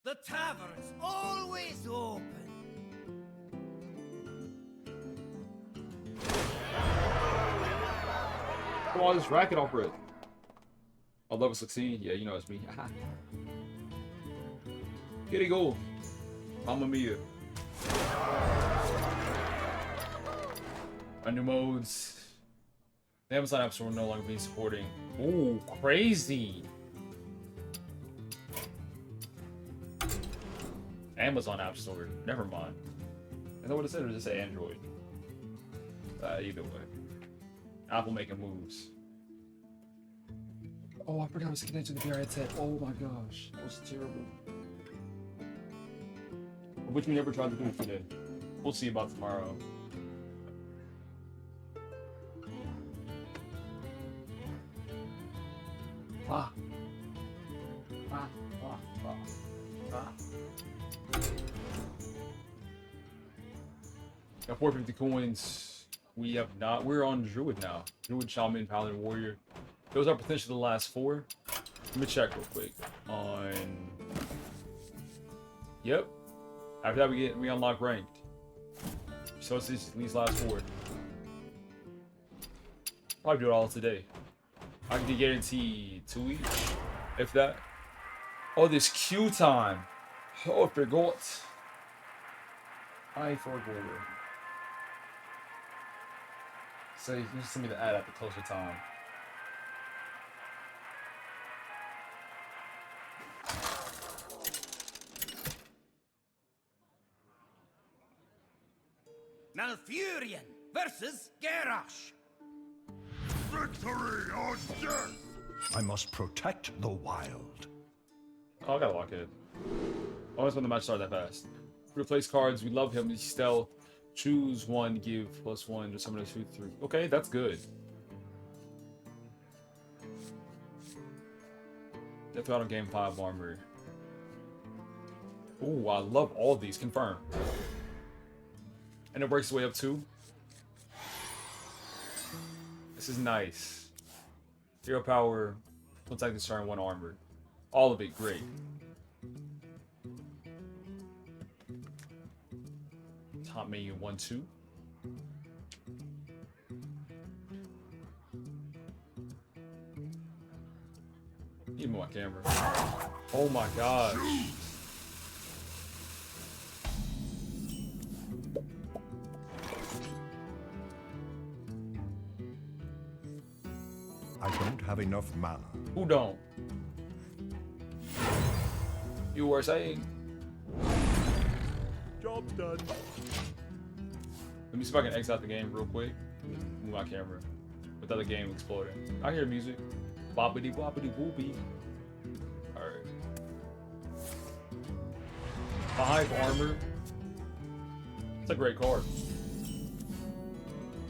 The tavern's always open. Come on, just rack it off it. Oh, level 16? Yeah, you know it's me. Here you go. Mamma mia. Our new modes. The Amazon App Store will no longer be supporting. Ooh, crazy. Amazon App Store. Never mind. I know what it said, or does it say Android? Either way. Apple making moves. Oh, I forgot I was connected to the VR headset. Oh my gosh. That was terrible. Which we never tried to do today. We'll see about tomorrow. Ah. Ah. Ah. Ah. Ah. Got 450 coins. We have not. We're on Druid now. Druid, Shaman, Paladin, Warrior. Those are potentially the last 4. Let me check real quick. On. Yep. After that, we unlock ranked. So it's these last 4. Probably do it all today. I can guarantee 2 each, if that. Oh, this queue time. Oh, I forgot. I forgot. So you can send me the ad at the closer time. Malfurion versus Garrosh. Victory or death! I must protect the wild. Oh, I gotta lock it. Always when the match started that fast. Replace cards. We love him. He's stealth. Choose one. Give +1 to someone to shoot 3. Okay, that's good. Death Rattle Game 5 armor. Ooh, I love all these. Confirm. And it works its way up too. This is nice. Hero power. Looks like this turn 1 armor. All of it great. Top menu 1, 2. Even my camera. Oh my gosh. I don't have enough mana. Who don't? You were saying. Job done. Let me see if I can exit out the game real quick. Move my camera. Without the game exploding. I hear music. Boppity boppity boopy. Alright. Hive armor. It's a great card.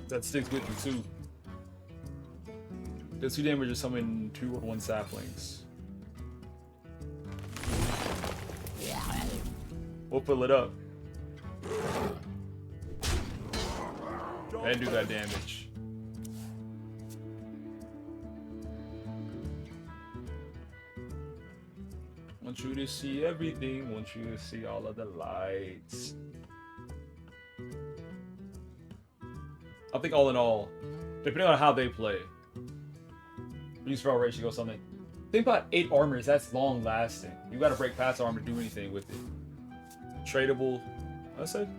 That sticks with you too. Does 2 damage or summon 2 or 1 saplings. We'll fill it up. And do that damage. Want you to see everything. Want you to see all of the lights. I think all in all, depending on how they play, use spell ratio or something. Think about 8 armors. That's long lasting. You got to break past armor to do anything with it. Tradable. I said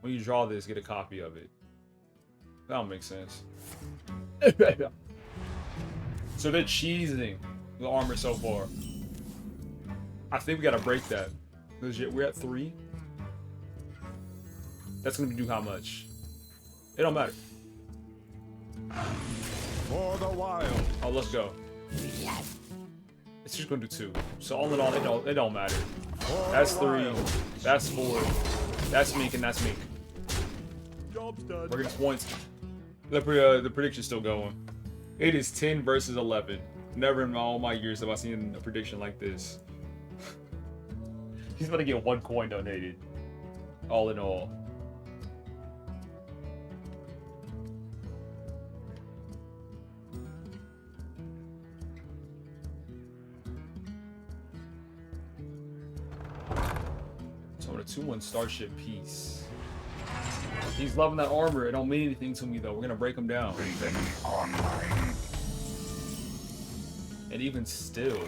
when you draw this, get a copy of it. That don't make sense. So they're cheesing the armor so far. I think we gotta break that. We're at 3. That's gonna do how much? It don't matter. For the wild. Oh, let's go. It's just gonna do 2. So all in all, it don't matter. That's 3. That's 4. That's Mink and that's Mink. Job's done. We're getting points. The prediction's still going. It is 10 versus 11. Never in all my years have I seen a prediction like this. He's about to get 1 coin donated. All in all. Summon a 2/1 Starship Piece. He's loving that armor. It don't mean anything to me though. We're gonna break him down. And even still,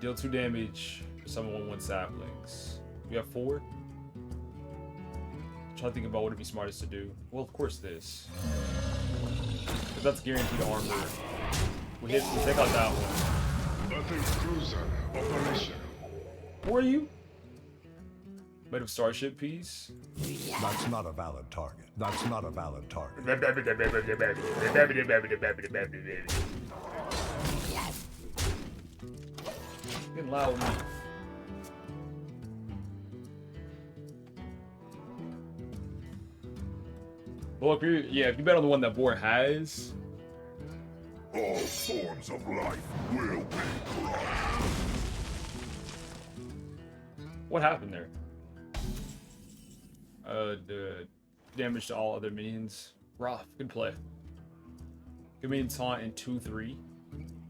deal 2 damage for summon 1/1 saplings. We have 4. I'm trying to think about what would be smartest to do. Well, of course this. Because that's guaranteed armor. We take out that one. Battle cruiser operational. Who are you? Made of Starship Piece? That's not a valid target. That's not a valid target. Getting loud with me. Well, if you bet on the one that Boar has. All forms of life will be crushed. What happened there? The damage to all other minions. Rough, good play. Good minion taunt in 2/3.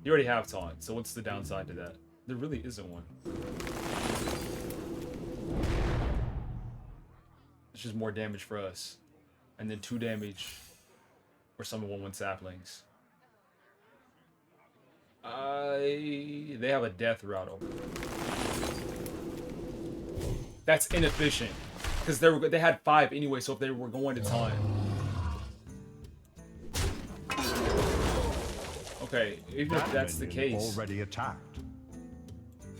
You already have taunt, so what's the downside to that? There really isn't one. It's just more damage for us. And then 2 damage for summon 1/1 saplings. They have a death route. That's inefficient. Because they had 5 anyway, so if they were going to time. Okay, even if that's the case. Already attacked.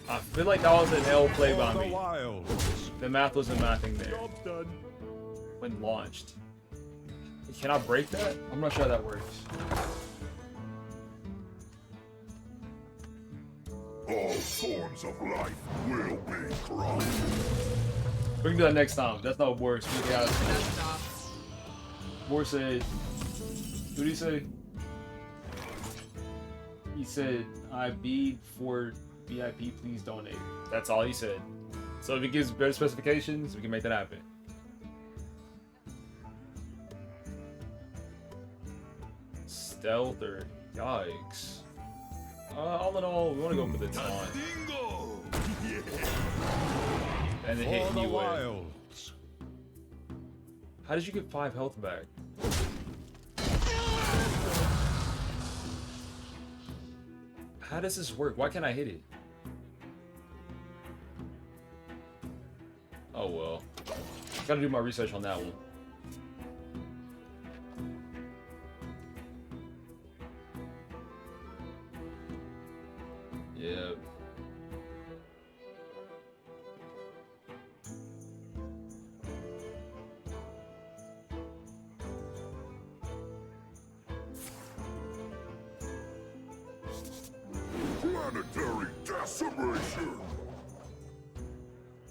I feel like that was an L play by For the me. wilds. The math wasn't mathing there. Job done. When launched. Can I break that? I'm not sure how that works. All forms of life will be crushed. We can do that next time. That's not what works. We got. Boar said. What did he say? He said, "I beg for VIP, please donate." That's all he said. So if he gives better specifications, we can make that happen. Stealth or yikes. All in all, we want to go for the taunt. And the hit For the anyway. wilds. How did you get 5 health back? How does this work? Why can't I hit it? Oh well. Gotta do my research on that one. Yeah. Planetary decimation.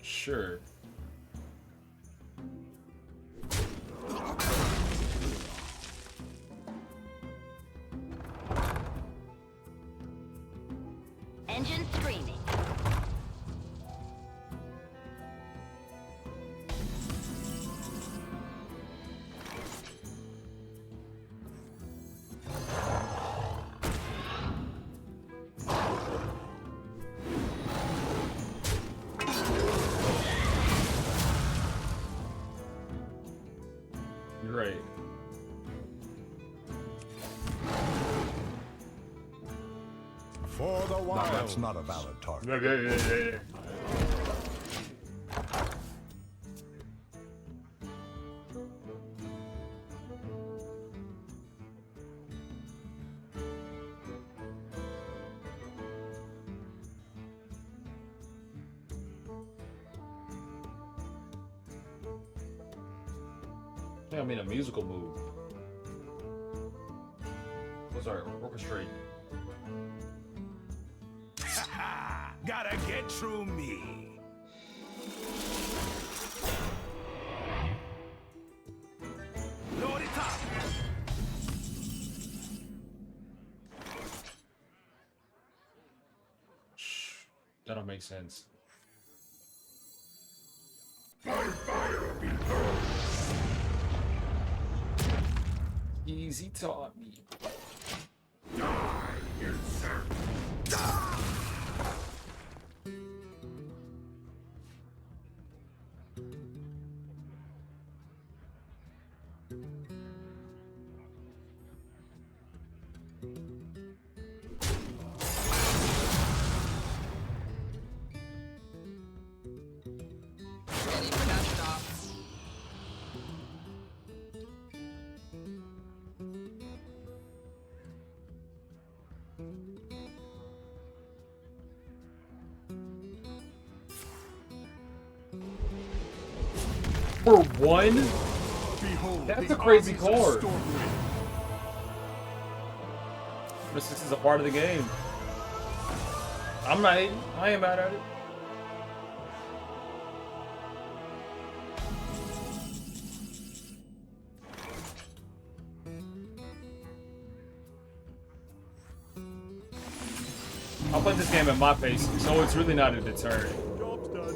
Sure. Engine screaming. You're right. For the wilds. That's not a valid target. I made a musical move. What's our orchestrate? Gotta get through me. Load it up. Shh. That don't make sense. Easy taught me. Ready for dash off. For one? Behold, That's the a crazy armies of card. Stormwind. This is a part of the game. I'm not hating. I ain't mad at it. I'll play this game at my pace, so it's really not a deterrent. Job's done.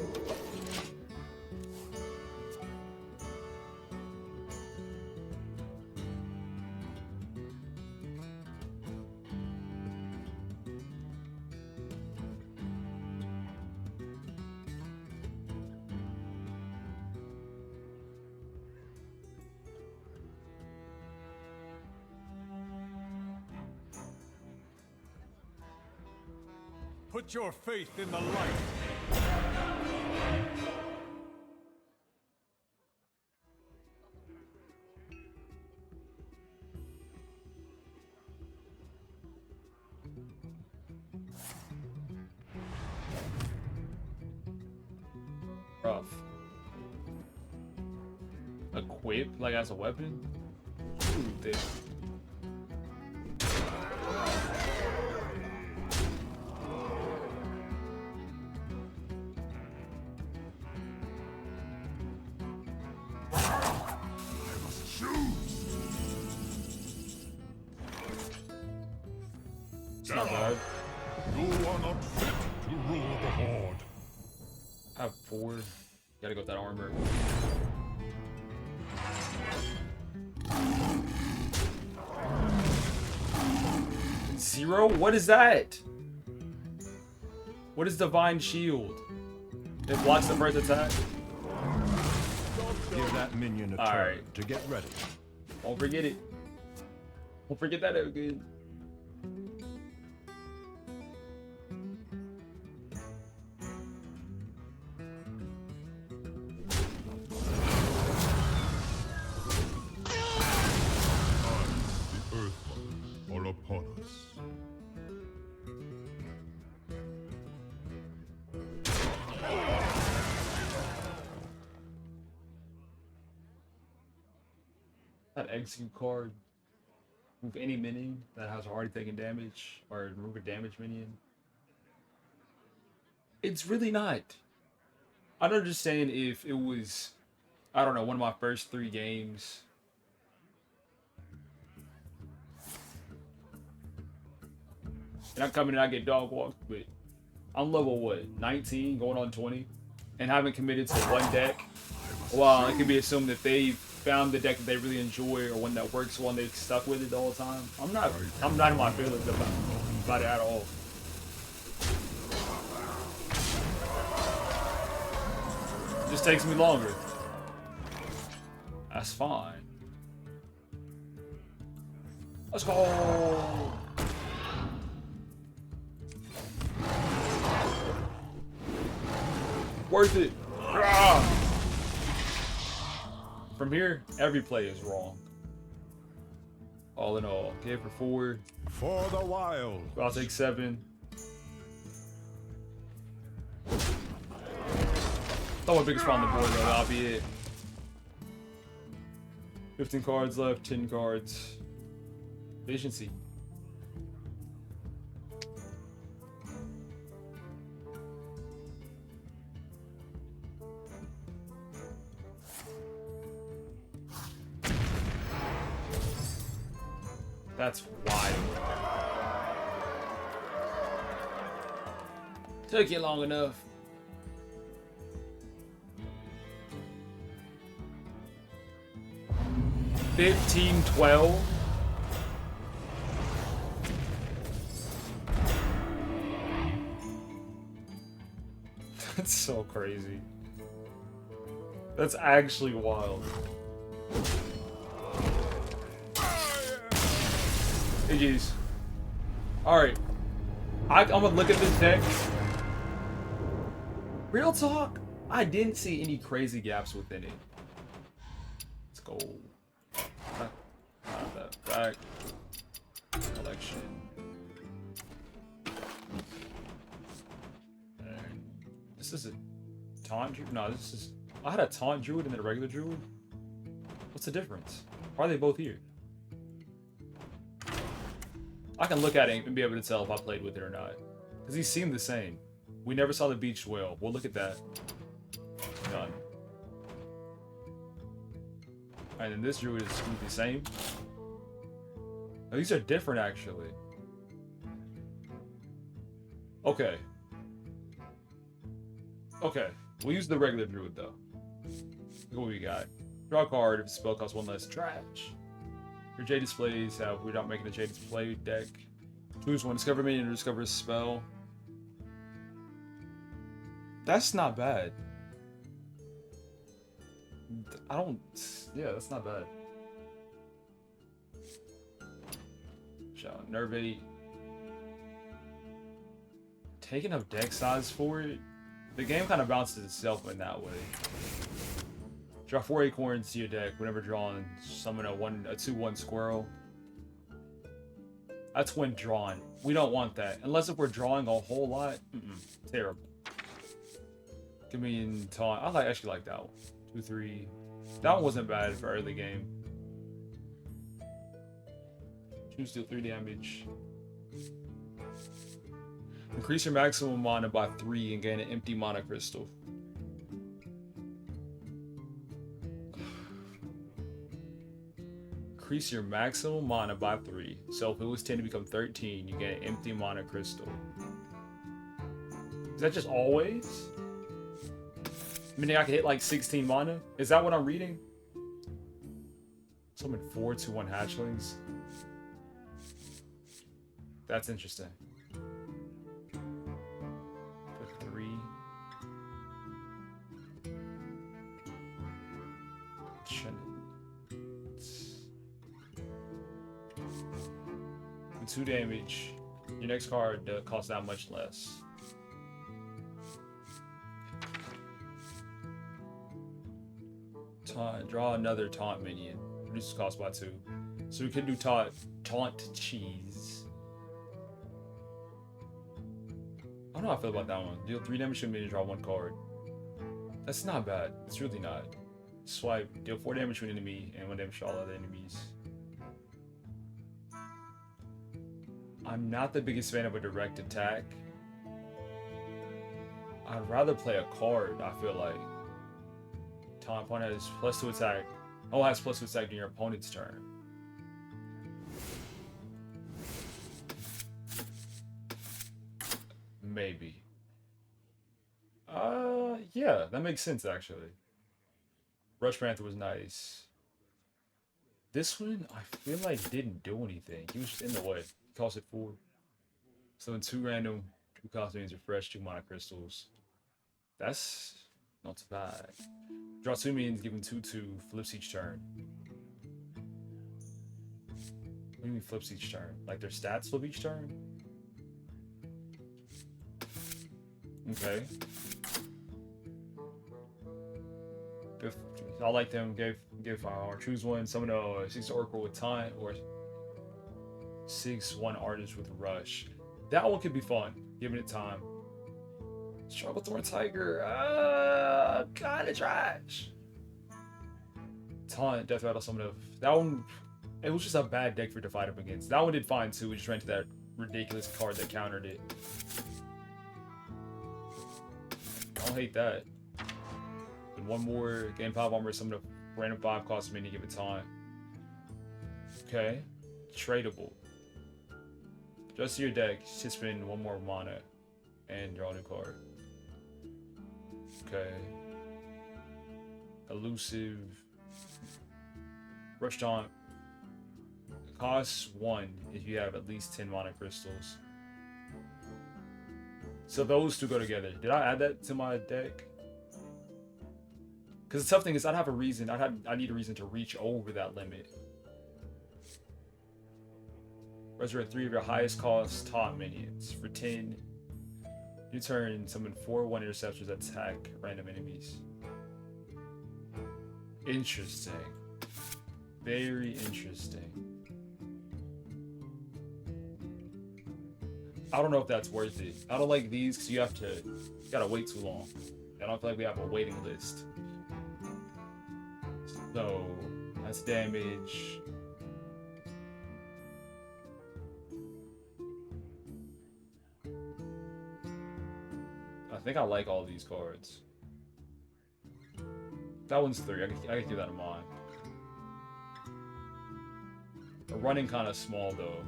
Put your faith in the light. Rough. Equip, like as a weapon? Ooh, thick. It's not bad. You are not fit to rule the Horde. I have 4. Gotta go with that armor. Zero? What is that? What is Divine Shield? It blocks the first attack. Give that minion a turn Alright. to get ready. Won't forget it. Won't forget that again. The Earth are upon us. That execute card. Move any minion that has already taken damage, or remove a damage minion. It's really not. I'd understand if it was, I don't know, one of my first 3 games. And I come in and I get dog walked, but I'm level what, 19, going on 20, and haven't committed to one deck. Well, it can be assumed that they've found the deck that they really enjoy or one that works well and they've stuck with it the whole time. I'm not in my feelings about it at all. It just takes me longer. That's fine. Let's go. Worth it. Ah! From here, every play is wrong. All in all, okay, for 4. For the wild. I'll take 7. Throw my biggest spot on the board though, that'll be it. 15 cards left, 10 cards. Efficiency. That's wild. Took you long enough. $15.12. That's so crazy. That's actually wild. GG's. Alright. I'm gonna look at this deck. Real talk, I didn't see any crazy gaps within it. Let's go. Back. Collection. And this is a taunt druid? No, this is... I had a taunt druid and then a regular druid. What's the difference? Why are they both here? I can look at it and be able to tell if I played with it or not. Because these seem the same. We never saw the beach whale. We'll look at that. Done. And then this druid is the same. Oh, these are different, actually. Okay. Okay. We'll use the regular druid, though. Look what we got. Draw a card if the spell costs one less. Trash. Your J displays have... We're not making a J display deck. Choose one. Discover minion or discover a spell. That's not bad. I don't... Yeah, that's not bad. Shall Nervate. Taking up deck size for it. The game kind of bounces itself in that way. Draw 4 acorns to your deck. Whenever drawn, summon a 2/1 squirrel. That's when drawn. We don't want that. Unless if we're drawing a whole lot. Terrible. Give me in taunt. I actually like that one. 2, 3. That one wasn't bad for early game. Choose deal 3 damage. Increase your maximum mana by 3 and gain an empty mana crystal. Increase your maximum mana by 3. So if it was 10 to become 13, you get an empty mana crystal. Is that just always? Meaning I can hit like 16 mana? Is that what I'm reading? Summon 4 2/1 hatchlings. That's interesting. For 3. With 2 damage, your next card costs that much less. Draw another taunt minion. Reduces cost by 2. So we can do taunt cheese. I don't know how I feel about that one. Deal 3 damage to a minion, draw 1 card. That's not bad. It's really not. Swipe, deal 4 damage to an enemy and 1 damage to all other enemies. I'm not the biggest fan of a direct attack. I'd rather play a card, I feel like. Taunt opponent has +2 attack. Oh, has +2 attack during your opponent's turn. Maybe. Yeah, that makes sense actually. Rush Panther was nice. This one, I feel like didn't do anything. He was just in the way. He cost it 4. So in 2 random, 2 cost means refresh, 2 mana crystals. That's not too bad. Draw 2 minions, give them 2/2, flips each turn. What do you mean flips each turn? Like their stats flip each turn? Okay. I like them. Give or choose one. Summon a 6 Oracle with Taunt or 6/1 Artist with Rush. That one could be fun. Giving it time. Struggle Thorn Tiger. Kinda trash. Taunt, Death Rattle, Summon of that one. It was just a bad deck for to fight up against. That one did fine too. We just ran to that ridiculous card that countered it. I don't hate that. And one more game 5 armor, summon a random 5 cost minion, give it time. Okay. Tradable. Just to your deck, just spend 1 more mana and draw a new card. Okay. Elusive. Rush Taunt. Costs 1 if you have at least 10 mana crystals. So those 2 go together. Did I add that to my deck? Because the tough thing is I'd have a reason. I need a reason to reach over that limit. Resurrect 3 of your highest cost top minions. For 10, you turn summon 4/1 interceptors that attack random enemies. Interesting. Very interesting. I don't know if that's worth it. I don't like these because you gotta wait too long. I don't feel like we have a waiting list. So that's damage. I think I like all these cards. That one's 3. I can keep that in mind. The running kind of small though.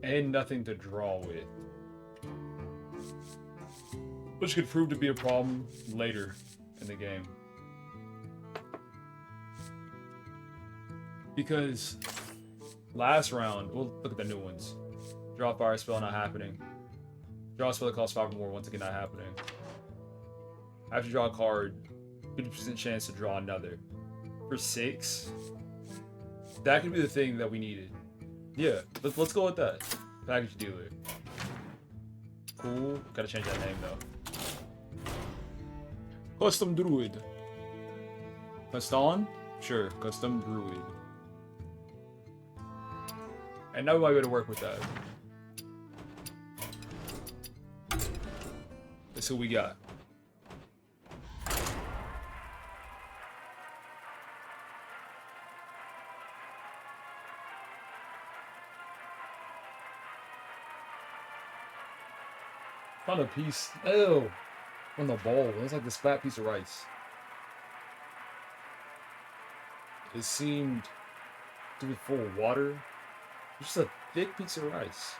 And nothing to draw with. Which could prove to be a problem later in the game. Because last round, we'll look at the new ones. Draw fire spell, not happening. Draw a spell that costs 5 or more, once again not happening. After you draw a card, 50% chance to draw another. For 6, that could be the thing that we needed. Yeah, let's go with that. Package dealer. Cool. Gotta change that name though. Custom Druid. Custom? Sure, Custom Druid. And now we might be able to work with that. Let's see what we got. Found a piece. Ew. On the bowl. It was like this fat piece of rice. It seemed to be full of water. It's just a thick piece of rice.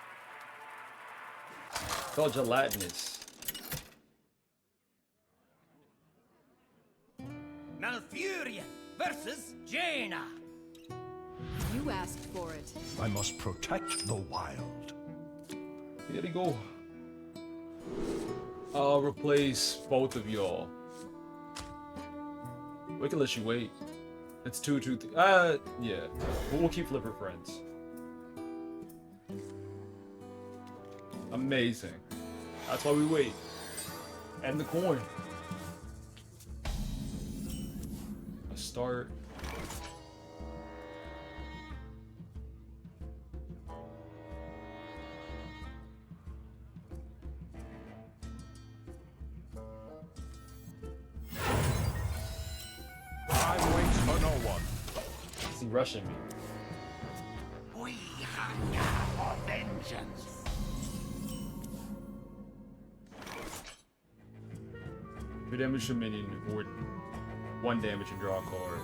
It felt gelatinous. Malfurion versus Jaina. You asked for it. I must protect the wild. Here we go. I'll replace both of y'all. We can let you wait. It's 2, 2, 3. Yeah. We'll keep flipper friends. Amazing. That's why we wait. And the coin. A start. Rushing me. We hunger for vengeance. Your damage to minion or 1 damage and draw a card.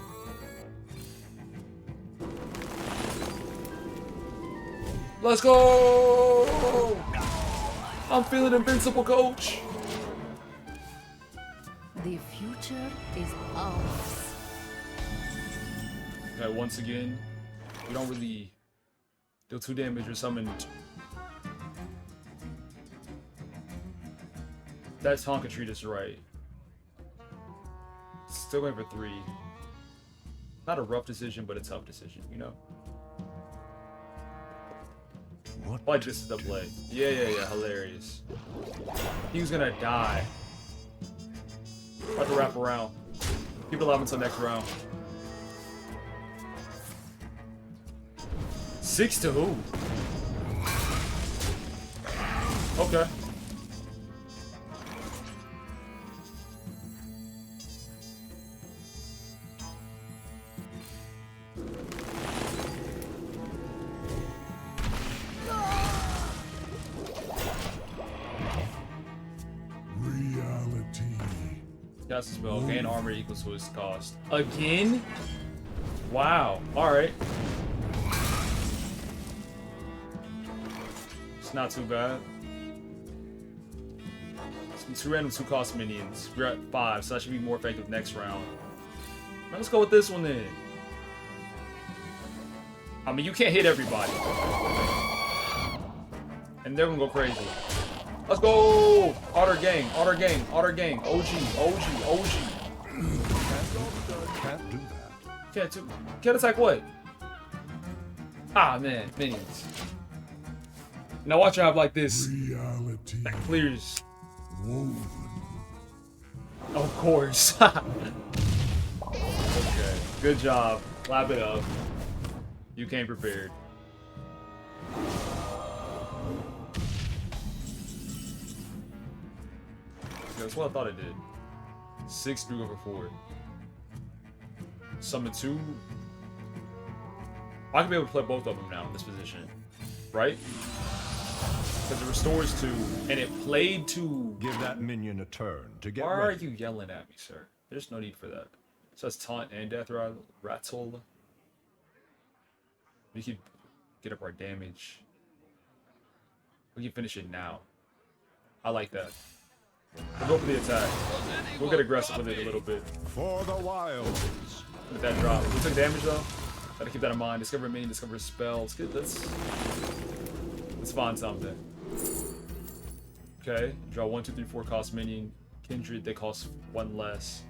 Let's go! I'm feeling invincible, coach. The future is ours. Okay, once again, we don't really deal 2 damage or summon. That's Tonka treat us right. Still going for 3. Not a rough decision, but a tough decision, you know? What Like this is the play. Yeah, hilarious. He was gonna die. About to wrap around. Keep it alive until next round. 6 to who? Okay. Reality. Cast a spell. Gain armor equals to its cost. Again? Wow. Alright. It's not too bad. Some 2 random 2 cost minions. We're at 5, so that should be more effective next round. Let's go with this one then. I mean, you can't hit everybody. And they're gonna go crazy. Let's go! Otter gang, Otter gang, Otter gang. OG. Can't do that. Can't attack what? Ah, man, minions. Now watch her have like this. Reality That clears. woven. Of course. Okay, good job. Clap it up. You came prepared. That's what I thought it did. 6 3 over 4. Summon 2. I can be able to play both of them now in this position, right? Because it restores 2 and it played 2. Give that minion a turn to get Why are ready. you yelling at me, sir? There's no need for that. It says taunt and death rattle. We can get up our damage. We can finish it now. I like that. We'll go for the attack. We'll get aggressive with it a little bit. For the wilds. With that drop. We took damage though. Gotta keep that in mind. Discover a minion, discover a spell. Let's get this. Let's find something. Okay. Draw 1, 2, 3, 4 cost minion. Kindred, they cost 1 less.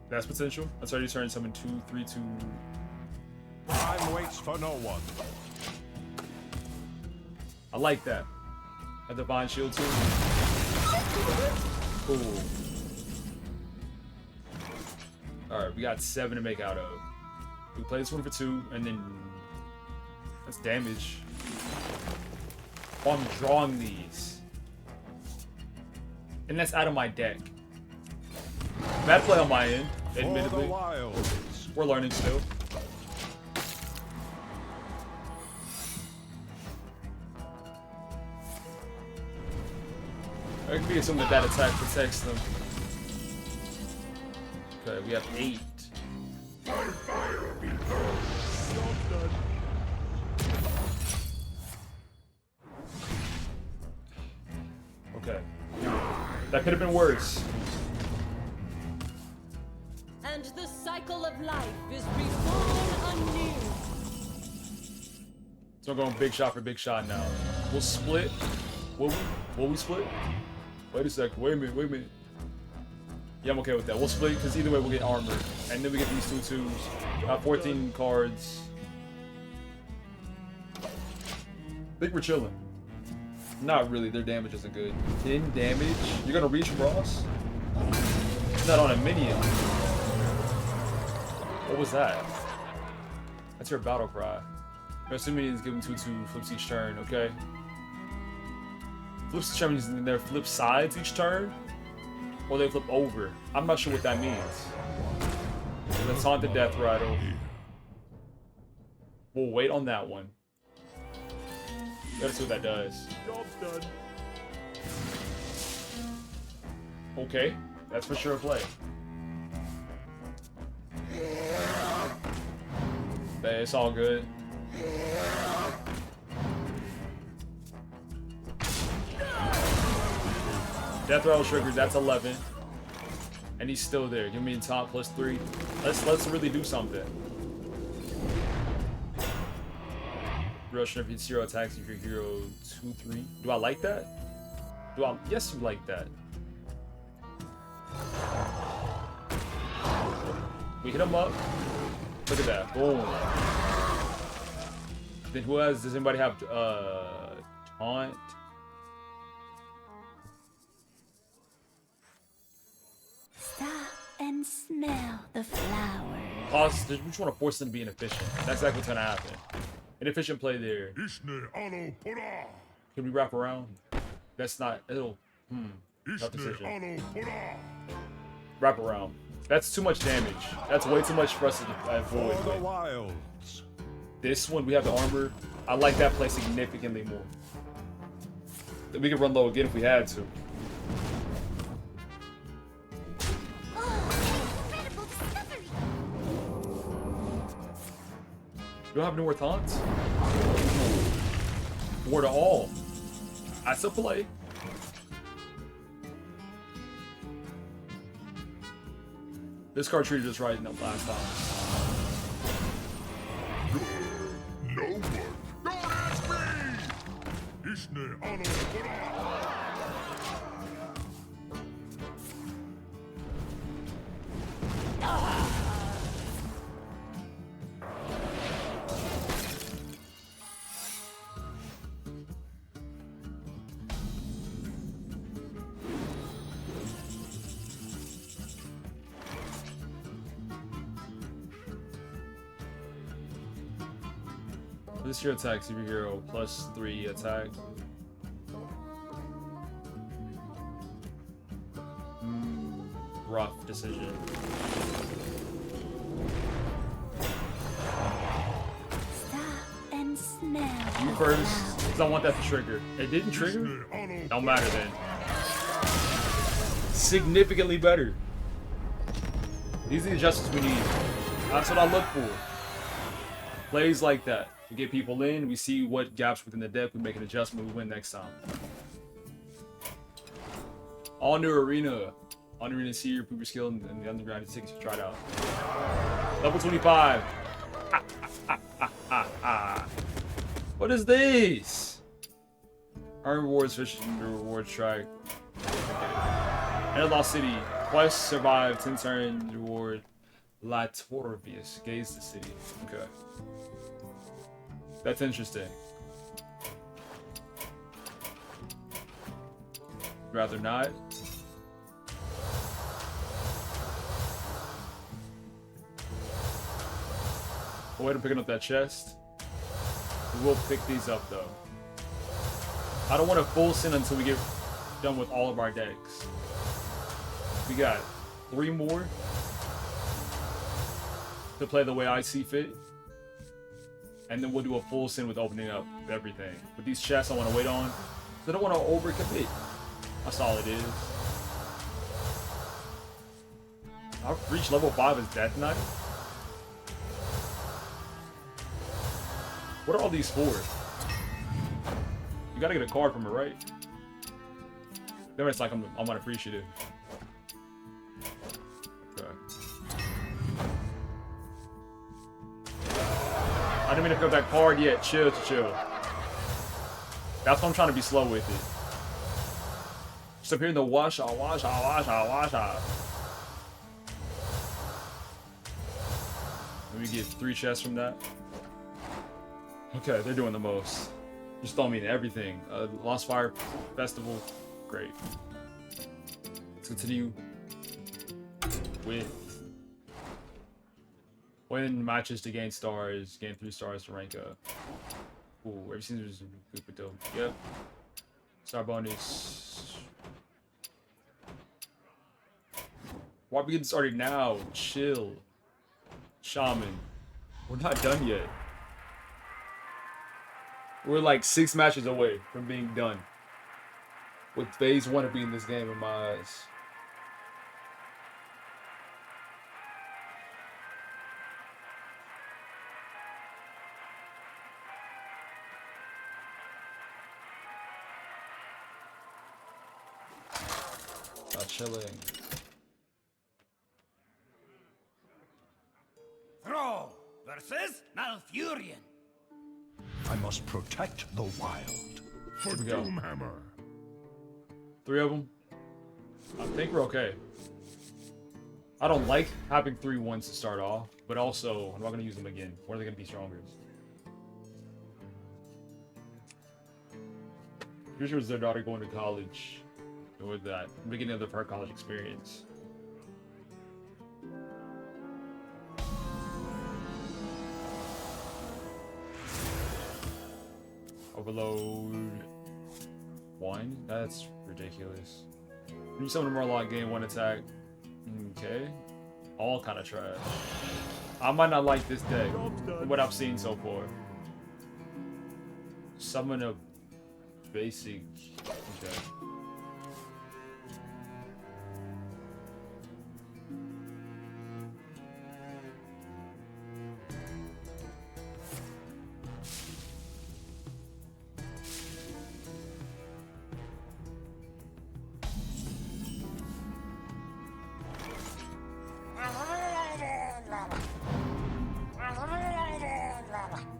That's potential. Let's already turn summon 2, 3, 2. Time waits for no one. I like that. A divine shield too. Cool. Alright, we got 7 to make out of. We play this one for 2, and then that's damage. Oh, I'm drawing these. And that's out of my deck. Bad play on my end, For the admittedly. wilds. We're learning still. It could be assuming that attack protects them. Okay, we have 8. Okay. That could have been worse. And the cycle of life is reborn anew. So I'm going big shot for big shot now. We'll split. Will we split? Wait a second. Wait a minute. Yeah, I'm okay with that. We'll split because either way we'll get armor. And then we get these 2 2s. 14 cards. I think we're chilling. Not really. Their damage isn't good. 10 damage? You're going to reach Ross? Not on a minion. What was that? That's your battle cry. Rest of minions give them 2 2 flips each turn, okay? Flips each turn means they flip sides each turn, or they flip over. I'm not sure what that means. Let's haunt the death rattle. We'll wait on that one. Gotta see what that does. Job's done. Okay, that's for sure a play. But it's all good. Death rattle triggered. That's 11, and he's still there. Give me a top +3. Let's really do something. Russian if it's 0 attacks if your hero 2 3. Do I like that? Yes, you like that. We hit him up. Look at that. Boom. Then who has? Does anybody have taunt? Stop and smell the flowers. Pause. We just want to force them to be inefficient. That's exactly what's gonna happen. Inefficient play there. Ishne alo pora. Can we wrap around? That's not. It'll. Tough Ishne decision. alo pora. Wrap around. That's too much damage. That's way too much for us to avoid. For the But wilds. this one, we have the armor. I like that play significantly more. We could run low again if we had to. Incredible discovery. You don't have any more taunts? War to all. That's a play. This card treated us right in the last time. No one. Don't ask me. Ishne alo pora. This is your attack, superhero, +3 attack. Rough decision. Stop and smell. You the first, flowers. because I want that to trigger. It didn't trigger? Don't matter then. Significantly better. These are the adjustments we need. That's what I look for. Plays like that. We get people in, we see what gaps within the deck, we make an adjustment, we win next time. All new arena. On arena, see your pooper skill and the underground tickets you tried out. Level 25. What is this? Earn rewards, fish in the reward track. And Lost City. Quest survive 10 turns, reward. Latorvius. Gaze the city. Okay. That's interesting. Rather not. Wait, I'm picking up that chest. We will pick these up though. I don't want to full send until we get done with all of our decks. We got 3 more to play the way I see fit. And then we'll do a full send with opening up everything. But these chests I want to wait on. I don't want to overcommit. That's all it is. I've reached level 5 as Death Knight. What are all these for? You gotta get a card from it, right? Then it's like I'm unappreciative. Okay. I didn't mean to pick up that card yet. Chill. That's why I'm trying to be slow with it. Just up here in the wash out. Let me get 3 chests from that. Okay, they're doing the most. Just throw me in everything. Lost Fire Festival, great. Let's continue with win matches to gain stars, gain 3 stars to rank up. Ooh, everything was good with dope. Yep. Star bonus. Why are we getting started now? Chill. Shaman. We're not done yet. We're like 6 matches away from being done with phase 1 of being this game in my eyes. Not chilling. Thrall versus Malfurion. I must protect the wild. For we go. Doomhammer. 3 of them. I think we're okay. I don't like having 3 ones to start off, but also I'm not going to use them again. When are they going to be stronger? Pretty sure it was their daughter going to college. With that, beginning of her college experience. Overload 1? That's ridiculous. Do some of them are like gain 1 attack. Okay. All kind of trash. I might not like this deck from what I've seen so far. Summon a basic. Okay.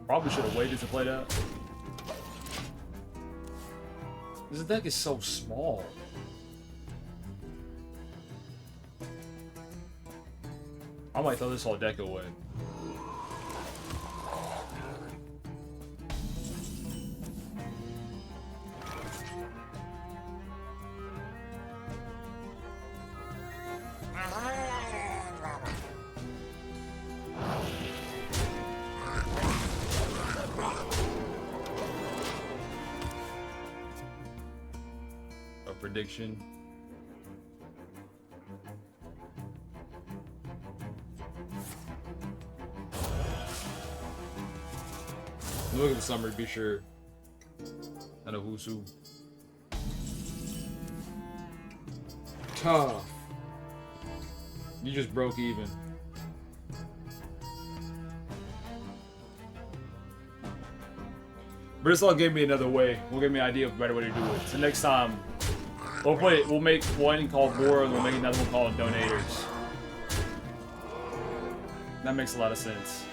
Probably should have waited to play that. This deck is so small. I might throw this whole deck away. prediction. Look at the summary, be sure. I know who's who. Tough. You just broke even. But this all gave me another way. Will give me an idea of a better way to do it. So next time, we'll make one called War and we'll make another one called Donators. That makes a lot of sense.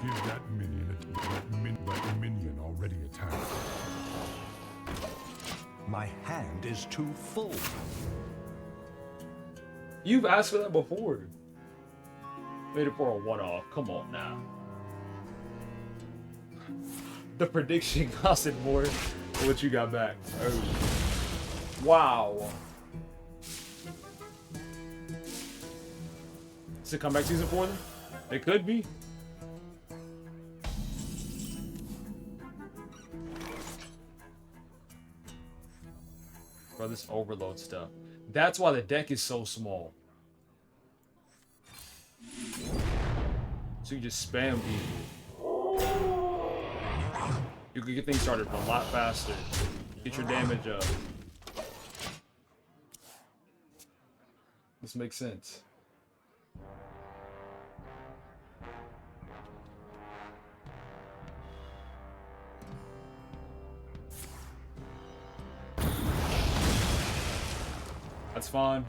Give that minion already attacked. My hand is too full. You've asked for that before. Made it for a one-off. Come on now. The prediction costed more than what you got back. Oh. Wow. Is it comeback season for them? It could be. Bro, this overload stuff. That's why the deck is so small. So you just spam people. You can get things started a lot faster. Get your damage up. This makes sense. That's fine.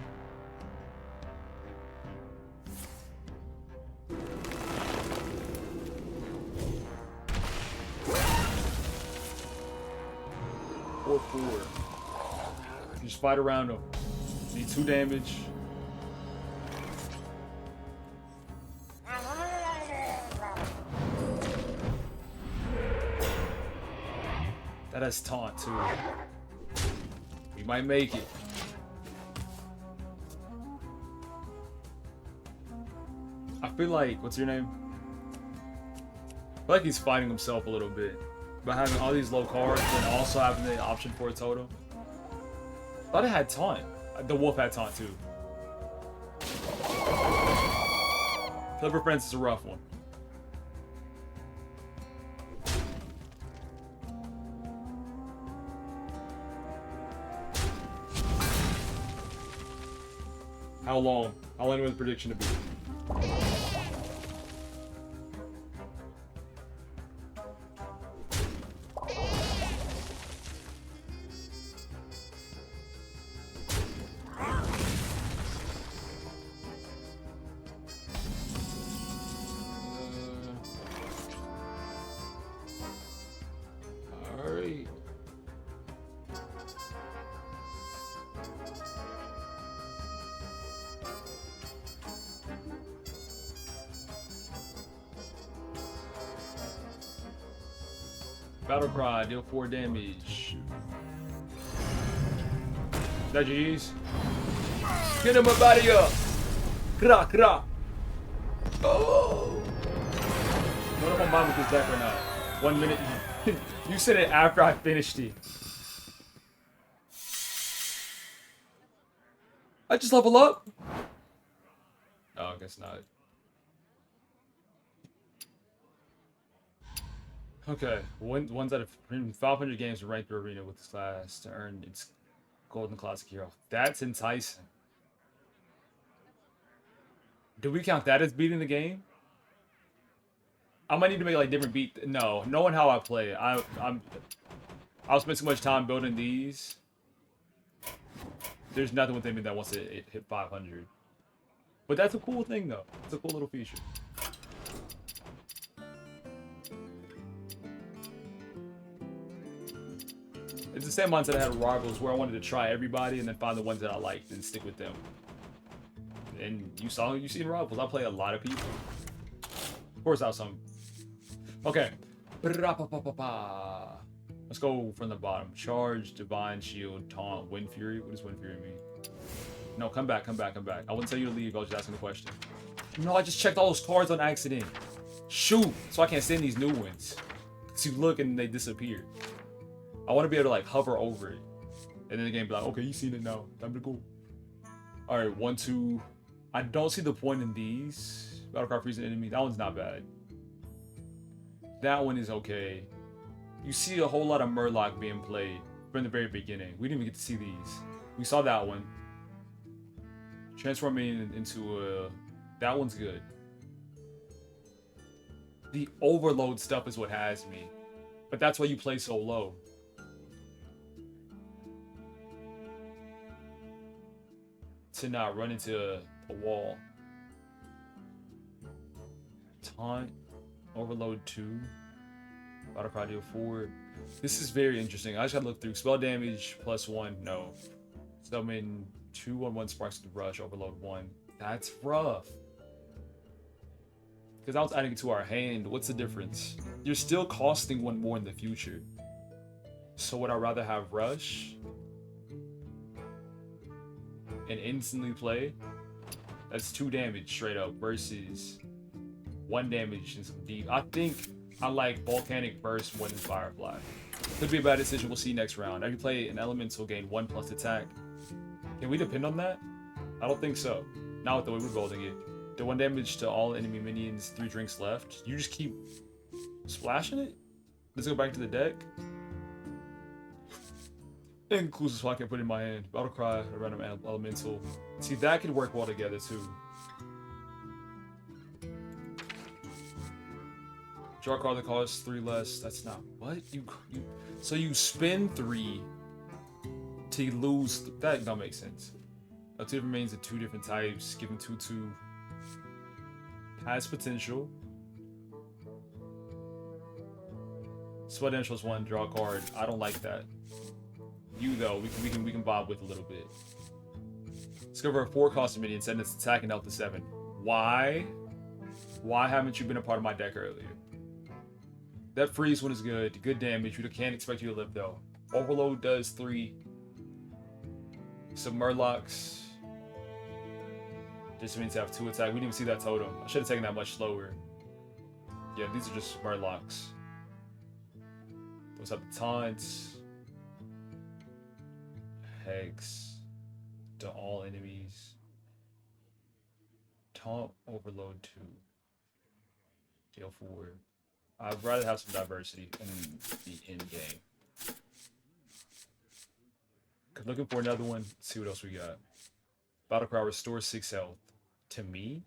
Four. You just fight around him. Need 2 damage. That has taunt too. We might make it. I feel like, what's your name? I feel like he's fighting himself a little bit. By having all these low cards and also having the option for a totem. I thought it had taunt. The wolf had taunt too. Flipper Prince is a rough one. How long? How long was the prediction to be? Alright. Battle Cry, deal 4 damage. That GG's. Get him a body up! Kra kra! Oh! I don't know if I'm buying with this deck or not. 1 minute. You said it after I finished it. I just level up? Oh, I guess not. Okay, ones that have 500 games to rank the arena with this class to earn its Golden Classic Hero. That's enticing. Do we count that as beating the game? I might need to make like different beat. No, knowing how I play, I'll spend so much time building these. There's nothing within me that wants to hit 500. But that's a cool thing though. It's a cool little feature. It's the same mindset I had with Rivals, where I wanted to try everybody and then find the ones that I liked and stick with them. And you see in Rivals, I play a lot of people. Of course, I have some. Okay. Let's go from the bottom. Charge, Divine Shield, Taunt, Wind Fury. What does Wind Fury mean? No, come back, come back, come back. I wouldn't tell you to leave. I was just asking a question. No, I just checked all those cards on accident. Shoot! So I can't send these new ones. So you look and they disappear. I want to be able to like hover over it. And then the game be like, okay, you seen it now. Time to go. Alright, 1, 2. I don't see the point in these. Battlecry freezing enemy. That one's not bad. That one is okay. You see a whole lot of Murloc being played from the very beginning. We didn't even get to see these. We saw that one. Transforming into a... That one's good. The overload stuff is what has me. But that's why you play so low. To not run into a wall. Taunt. Overload 2. Battlecry deal 4. This is very interesting. I just gotta look through. Spell damage +1. No. Summon 2/1/1 sparks to rush. Overload 1. That's rough. Because I was adding it to our hand. What's the difference? You're still costing 1 more in the future. So would I rather have rush and instantly play? That's 2 damage straight up versus 1 damage and some deep. I think I like Volcanic Burst more than Firefly. Could be a bad decision. We'll see next round. Every play an elemental gain 1+ attack. Can we depend on that? I don't think so. Not with the way we're building it. The 1 damage to all enemy minions, 3 drinks left. You just keep splashing it? Let's go back to the deck. Includes so I can put it in my hand. Battlecry, a random elemental. See, that could work well together too. Draw a card that costs 3 less. That's not what you. So you spend 3 to lose. That don't make sense. A 2 remains of 2 different types. Give him 2/2. Has potential. Sweat damage +1. Draw a card. I don't like that. You though, we can vibe with a little bit. Discover a 4-cost minion, send its attack and out to 7. Why? Why haven't you been a part of my deck earlier? That freeze one is good. Good damage. We can't expect you to live though. Overload does 3. Some Murlocs. Just means to have 2 attack. We didn't even see that totem. I should have taken that much slower. Yeah, these are just Murlocs. Those have the taunts. Hex. To all enemies. Taunt Overload 2. Deal 4. I'd rather have some diversity in the end game. Looking for another one. Let's see what else we got. Battlecry restores 6 health. To me.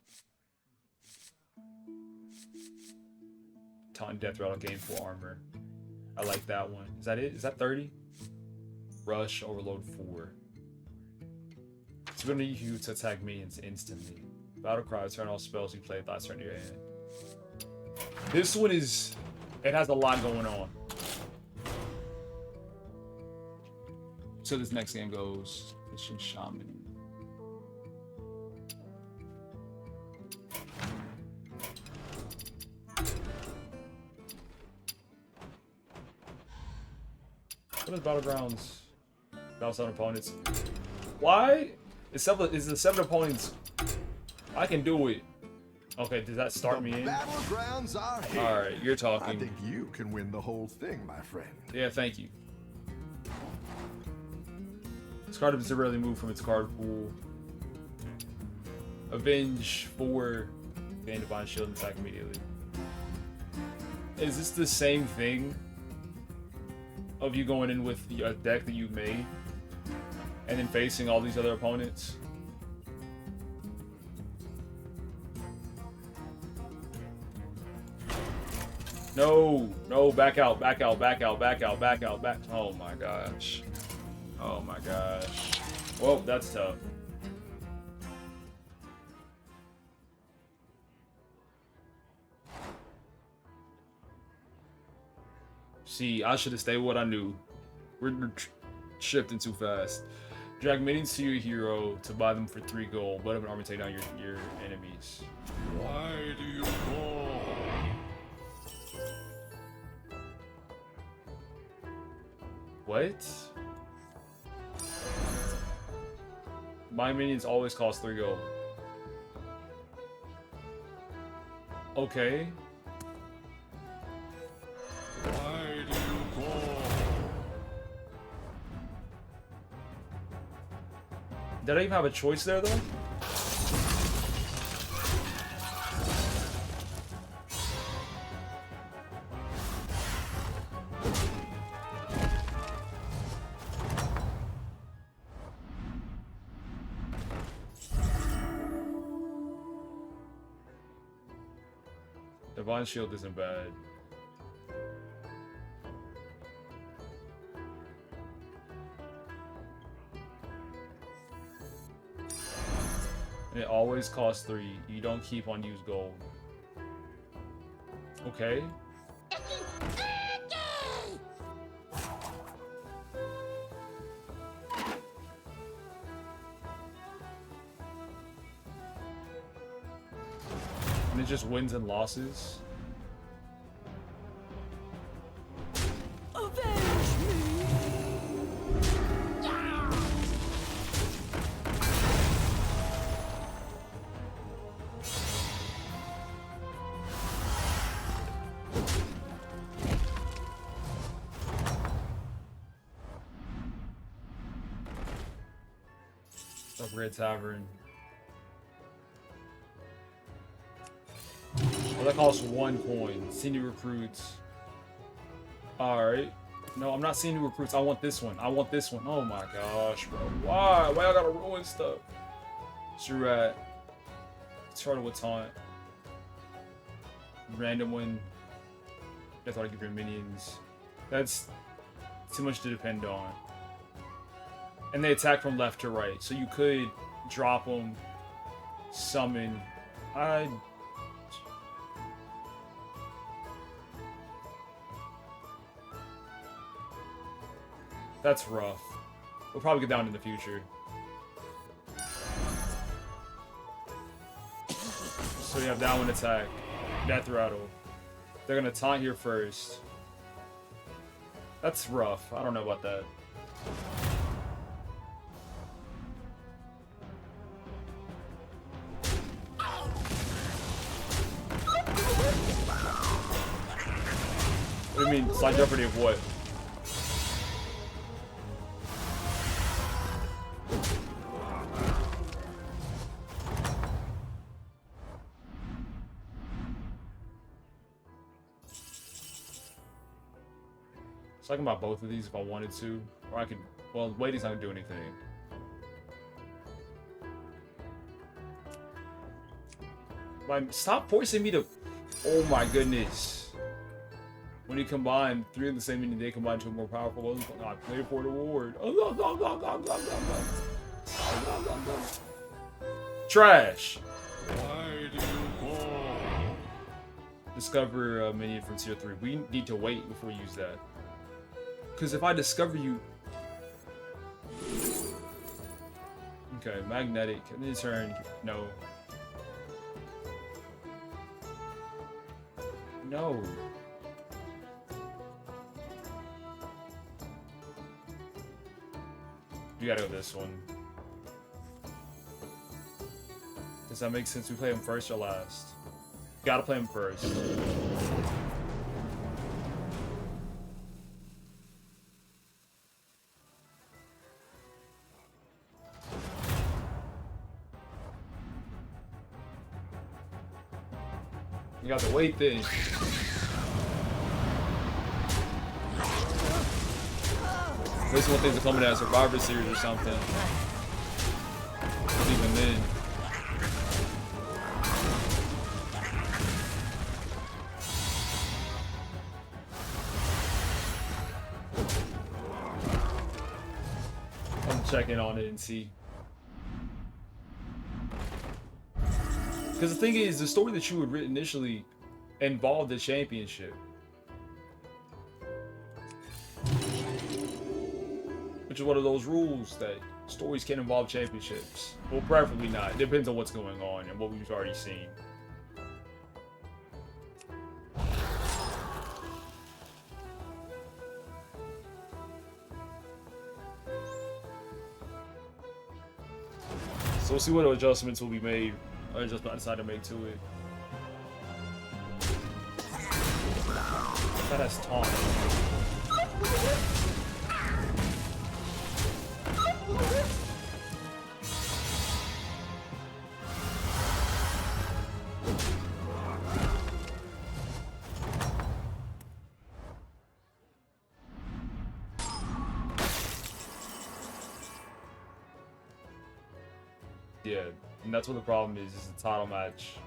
Taunt and Death Rattle gain 4 armor. I like that one. Is that it? Is that 30? Rush Overload 4. It's going to need you to attack minions instantly. Battlecry, turn all spells you played last turn to your hand. This one is... It has a lot going on. So this next game goes... Christian Shaman. What is Battlegrounds? Battle 7 opponents. Why? Is the 7 opponents... I can do it. Okay, does that start me in? Battlegrounds are here. Alright, you're I talking. think you can win the whole thing, my friend. Yeah, thank you. This card is a rarely move from its card pool. Avenge 4. Gain Divine Shield and attack immediately. Is this the same thing? Of you going in with a deck that you've made and then facing all these other opponents? No, no, back out, back out, back out, back out, back out, back. Oh my gosh. Oh my gosh. Well, that's tough. See, I should have stayed with what I knew. We're shifting too fast. Drag minions to your hero to buy them for 3 gold. Let them armor take down your enemies. Why do you call? What? My minions always cost 3 gold. Okay. Why do you call? Did I even have a choice there, though? Divine Shield isn't bad. And it always costs 3. You don't keep unused gold. Okay. And it just wins and losses. Avenge me! Red Tavern. Well, that costs 1 coin. Senior recruits. Alright. No, I'm not seeing new recruits. I want this one. I want this one. Oh my gosh, bro. Why? Why I gotta ruin stuff? Jurat. Started with taunt. Random one. I thought I'd give your minions. That's too much to depend on. And they attack from left to right. So you could drop them, summon. That's rough. We'll probably get down in the future. So you have that one attack. Death Rattle. They're gonna taunt here first. That's rough. I don't know about that. What do you mean, slight jeopardy of what? So I can buy both of these if I wanted to, or I could. Well, waiting's not gonna do anything. Like, stop forcing me to. Oh my goodness! When you combine 3 of the same minion, they combine to a more powerful one. I play for the reward. Trash. Why do you call? Discover a minion from tier 3. We need to wait before we use that. Because if I discover you... Okay, magnetic. And then turn... No. No. You gotta go this one. Does that make sense? We play him first or last? Gotta play him first. You got to wait then. At least one things are coming out Survivor Series or something. But even then. I'm checking on it and see. Because the thing is, the story that you had written initially involved the championship. Which is one of those rules that stories can involve championships. Well, preferably not. It depends on what's going on and what we've already seen. we'll see what adjustments will be made. Or adjustments I decide to make to it. That has taunt. Yeah, and that's what the problem is the title match.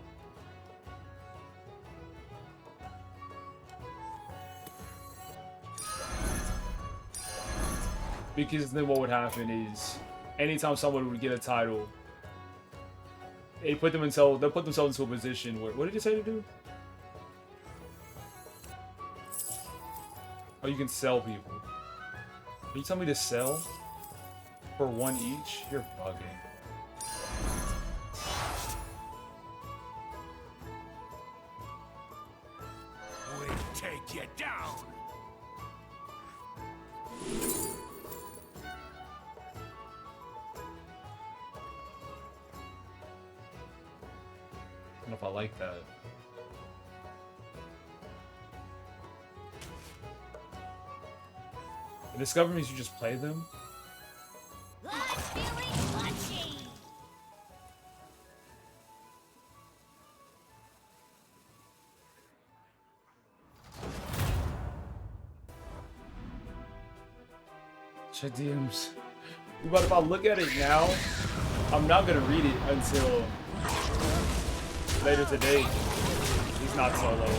Because then what would happen is, anytime someone would get a title, they'll put themselves into a position where, what did you say to do? Oh, you can sell people. Can you tell me to sell? For one each? You're bugging. We'll take you down. I don't know if I like that. The discovery means you just play them? I'm feeling punchy. Check DMs. But if I look at it now, I'm not gonna read it until later today. He's not solo.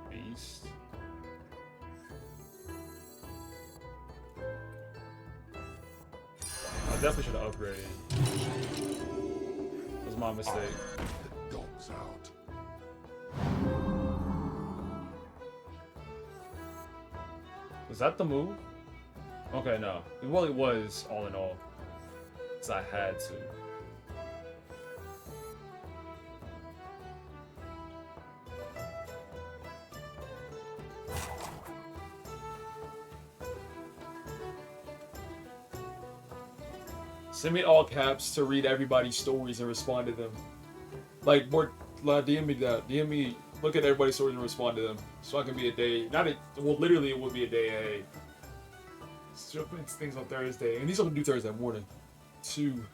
Beast. I definitely should have upgraded. That was my mistake. The dog's out. Was that the move? Okay, no. Well, it was, all in all. Because I had to. Send me all caps to read everybody's stories and respond to them. Like, more, DM me that. DM me, look at everybody's stories and respond to them. So I can be a day, well, literally it would be a day ahead. So it's things on Thursday. And these are due Thursday morning. 2.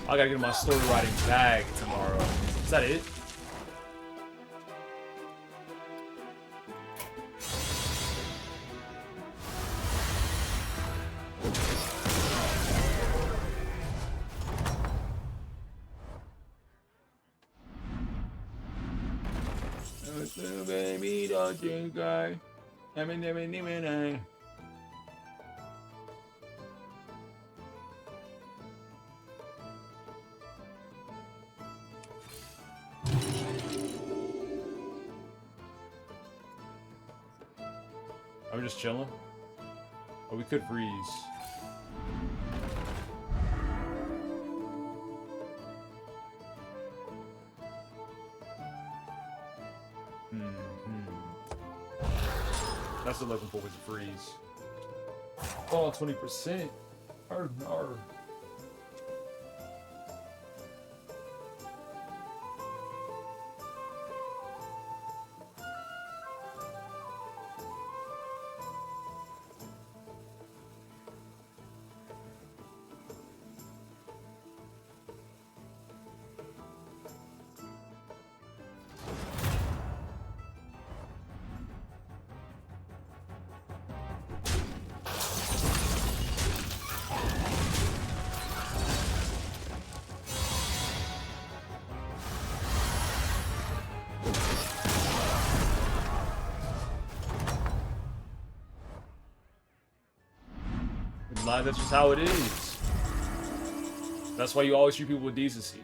I gotta get in my story writing bag tomorrow. Is that it? Baby, don't you cry. I'm just chilling. Oh, we could freeze. That's what I'm looking for was a freeze. Oh, 20%. Arr. That's just how it is. That's why you always treat people with decency.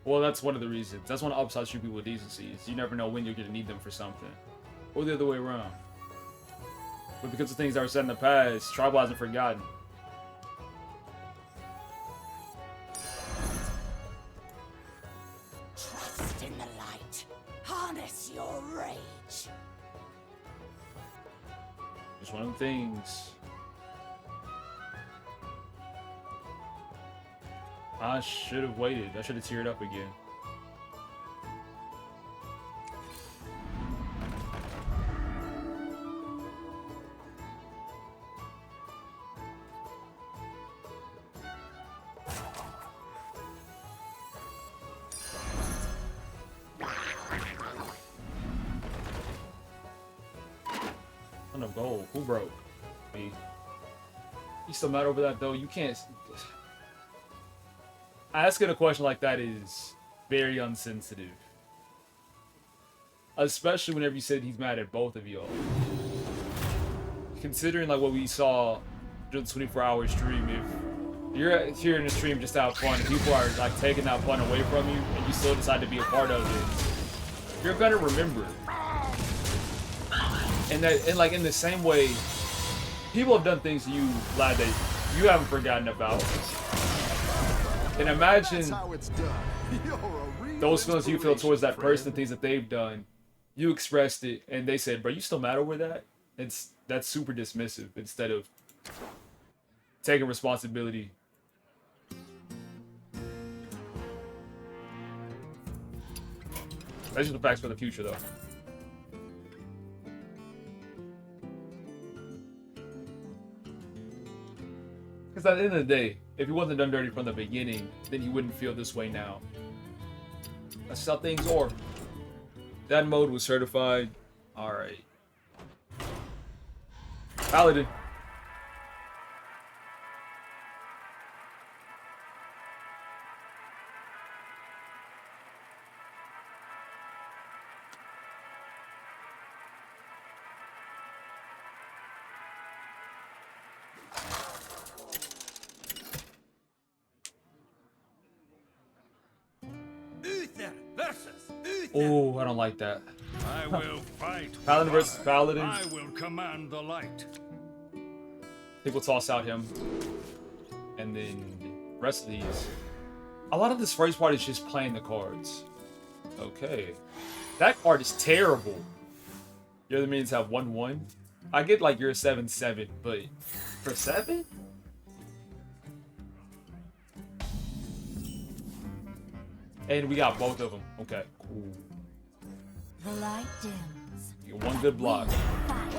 Well, that's one of the reasons. That's one of the upsides to treat people with decency. Is you never know when you're going to need them for something. Or the other way around. But because of things that were said in the past, Tribal hasn't forgotten. Trust in the light. Harness your rage. Just one of the things. I should have waited. I should have teared up again. Ton of gold. Who broke? Me. You still mad over that though? You can't. Asking a question like that is very unsensitive. Especially whenever you said he's mad at both of y'all. Considering like what we saw during the 24-hour stream, if you're here in the stream just to have fun and people are like taking that fun away from you and you still decide to be a part of it, you're gonna remember. And like in the same way, people have done things to you, lad, that you haven't forgotten about. And imagine those feelings you feel towards that person, things that they've done. You expressed it, and they said, "Bro, you still mad over that?" That's super dismissive instead of taking responsibility. That's just the facts for the future, though. Because at the end of the day, if he wasn't done dirty from the beginning, then he wouldn't feel this way now. That's how things are. That mode was certified. Alright. Paladin. Oh, I don't like that. I will fight. Paladin versus Paladin. I will command the light. I think we'll toss out him. And then the rest of these. A lot of this first part is just playing the cards. Okay. That card is terrible. Your other minions have 1/1. I get like you're a 7/7, but for 7? And we got both of them. Okay, cool. The light dims. You get one good block. Fight.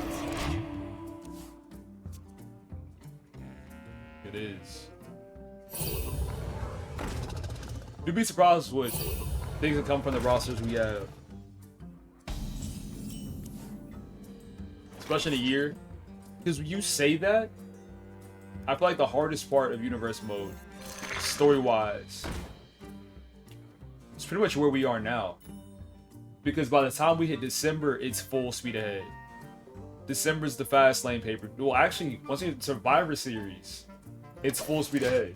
It is. You'd be surprised with things that come from the rosters we have. Especially in a year. Because when you say that, I feel like the hardest part of Universe Mode, story-wise, is pretty much where we are now. Because by the time we hit December, it's full speed ahead. December's the fast lane paper. Well, actually, once you hit Survivor Series, it's full speed ahead.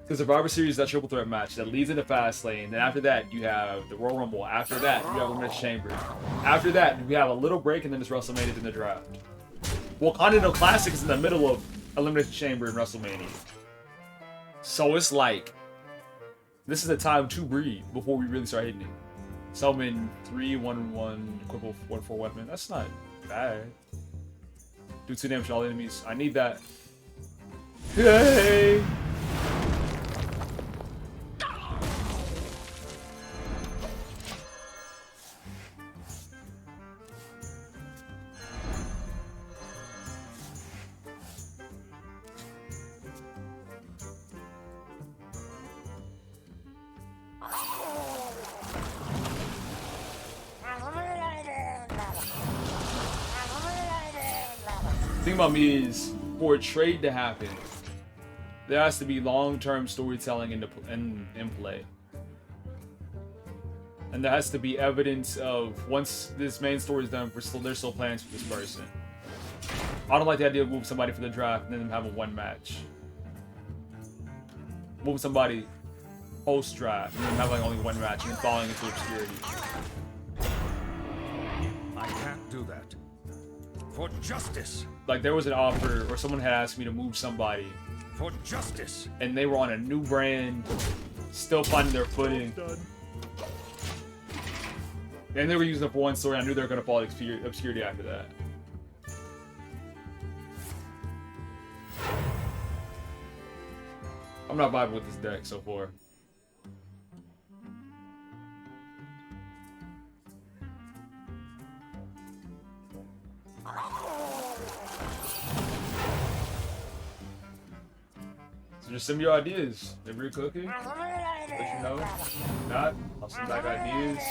Because Survivor Series is that triple threat match that leads into fast lane. Then after that, you have the Royal Rumble. After that, you have Elimination Chamber. After that, we have a little break, and then it's WrestleMania in the draft. Well, Continental Classic is in the middle of Elimination Chamber and WrestleMania. So it's like, this is the time to breathe before we really start hitting it. Summon 3/1/1 equipable 1/4 weapon. That's not bad. Do 2 damage to all enemies. I need that. Hey! The thing about me is, for a trade to happen, there has to be long-term storytelling in play. And there has to be evidence of, once this main story is done, there's still plans for this person. I don't like the idea of moving somebody for the draft and then them having one match. move somebody post draft and then have like only one match and then falling into obscurity. I can't do that. For justice. Like there was an offer or someone had asked me to move somebody For justice. and they were on a new brand, still finding their footing. And they were using it for one story. I knew they were going to fall obscurity after that. I'm not vibing with this deck so far. So just send me your ideas. If you're cooking, let you know. If not, I'll send back ideas.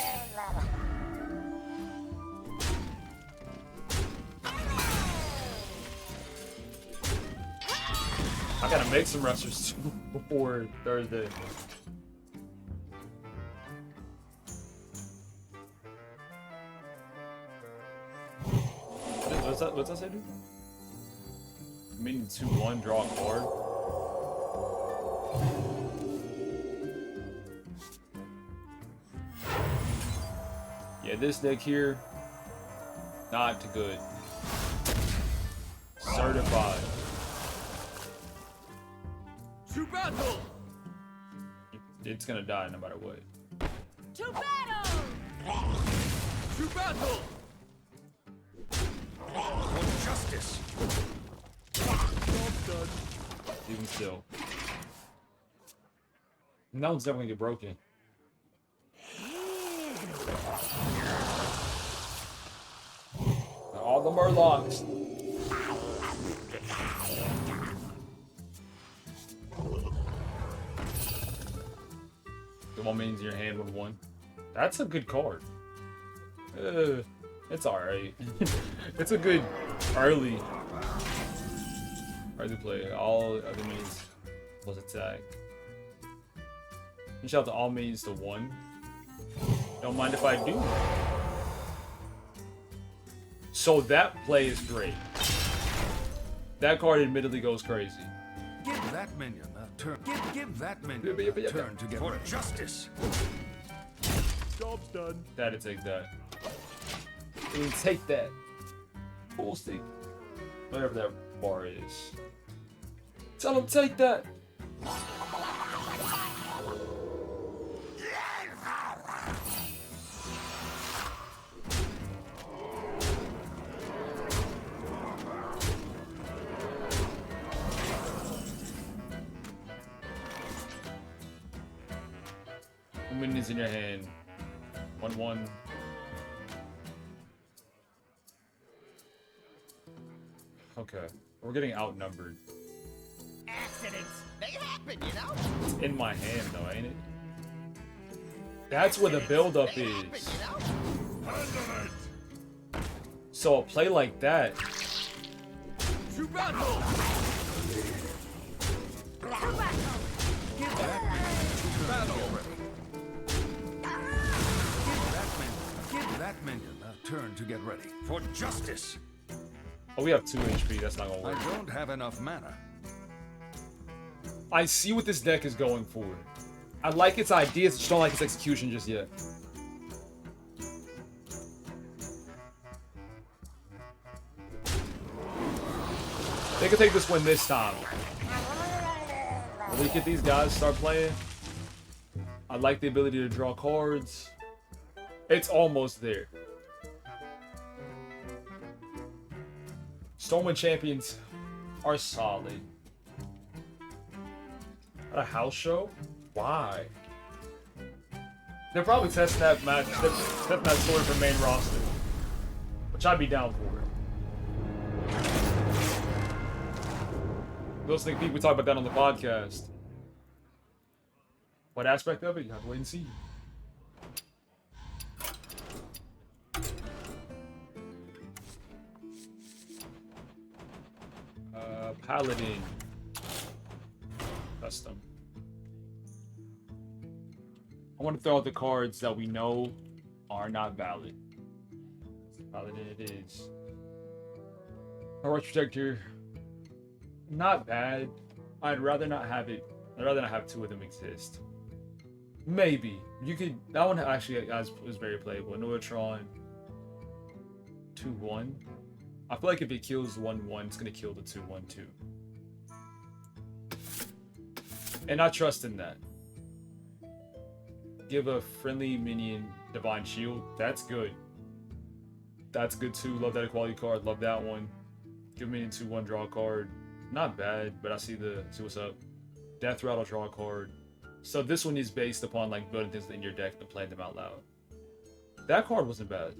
I gotta make some wrestlers before Thursday. What's that say, dude? Meaning 2-1, draw a card. Yeah, this deck here, not good. Certified. To battle! It's gonna die no matter what. To battle! To battle! For justice. Even still. That one's definitely gonna get broken. All the Murlocs. The one means your hand with one. That's a good card. It's alright. It's a good early play. All other means plus attack. You shout out to all means to 1. Don't mind if I do. So that play is great. That card admittedly goes crazy. Give that minion a turn. Give that minion a turn to get for justice. Job's done. That'd take that. Take that. Full stick. Whatever that bar is. Tell him take that. Minions in your hand. 1/1. Okay. We're getting outnumbered. Accidents, they happen, you know? In my hand though, ain't it? That's where the buildup is. So a play like that. To battle! Give that minion to battle. Give that minion a turn to get ready. For justice. Oh, we have 2 HP. That's not gonna I work. don't have enough mana. I see what this deck is going for. I like its ideas, just don't like its execution just yet. They could take this win this time. When we get these guys start playing, I like the ability to draw cards. It's almost there. Stormwind champions are solid. At a house show? Why? They're probably testing that match, testing that story for main roster, which I'd be down for. Those sneak peek, we talk about that on the podcast. What aspect of it? You have to wait and see. Paladin. Custom. I want to throw out the cards that we know are not valid. Paladin it is. Rush Protector. Not bad. I'd rather not have it I'd rather not have two of them exist. Maybe you could. That one actually was very playable. Noatron 2/1. I feel like if it kills 1/1, it's gonna kill the 2/1 too. And I trust in that. Give a friendly minion Divine Shield. That's good. That's good too. Love that quality card. Love that one. Give minion 2/1, draw a card. Not bad, but I see what's up. Death Rattle, draw a card. So this one is based upon like building things in your deck and playing them out loud. That card wasn't bad.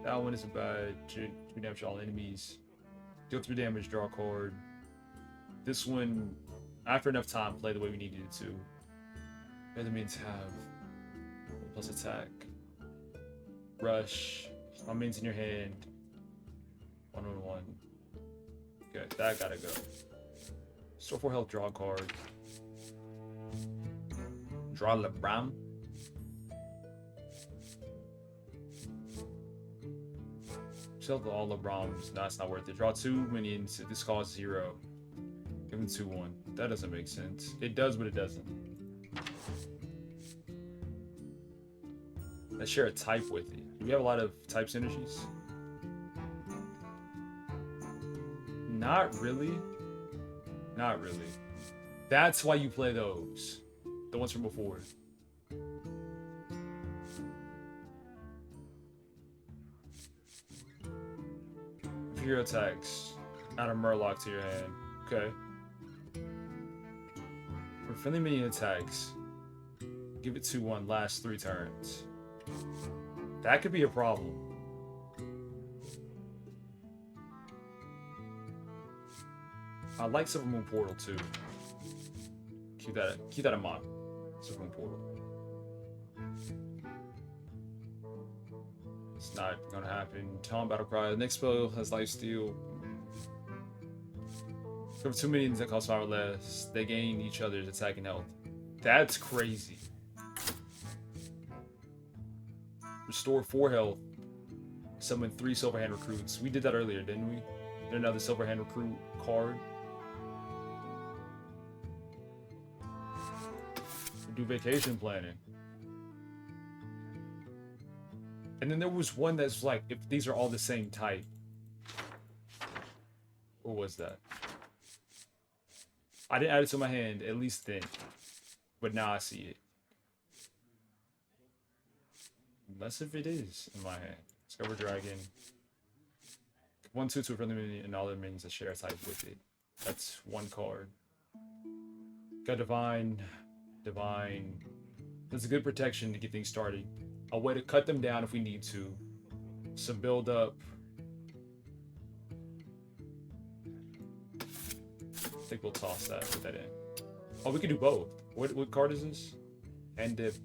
That one isn't bad. 2 damage to all enemies. Deal 3 damage, draw a card. This one, after enough time, play the way we needed it to. The minions have plus attack, rush. My minions in your hand. 1/1. Okay, that gotta go. Store 4 health, draw a card. Draw LeBron. Sell all LeBrons. No, it's not worth it. Draw 2 minions. This costs 0. Give them 2/1. That doesn't make sense. It does, but it doesn't. Let's share a type with it. Do we have a lot of type synergies? Not really. Not really. That's why you play those. The ones from before. If your attacks, add a Murloc to your hand. Okay. For friendly minion attacks, give it 2/1, last 3 turns. That could be a problem. I like Silver Moon Portal too. Keep that in mind. Silver Moon Portal. It's not gonna happen. Talon Battle Cry. The next spell has Lifesteal. Cover 2 minions that cost 5 or less. They gain each other's attack and health. That's crazy. Restore 4 health. Summon 3 Silverhand Recruits. We did that earlier, didn't we? There's another Silverhand Recruit card. Do vacation planning. And then there was one that's like, if these are all the same type. What was that? I didn't add it to my hand, at least then. But now I see it. Unless if it is in my hand. Discover Dragon. 1/2 to a friendly minion and all their minions that share a type with it. That's 1 card. Got Divine. That's a good protection to get things started. A way to cut them down if we need to. Some build up. I think we'll toss that, put that in. Oh, we can do both. What card is this? End of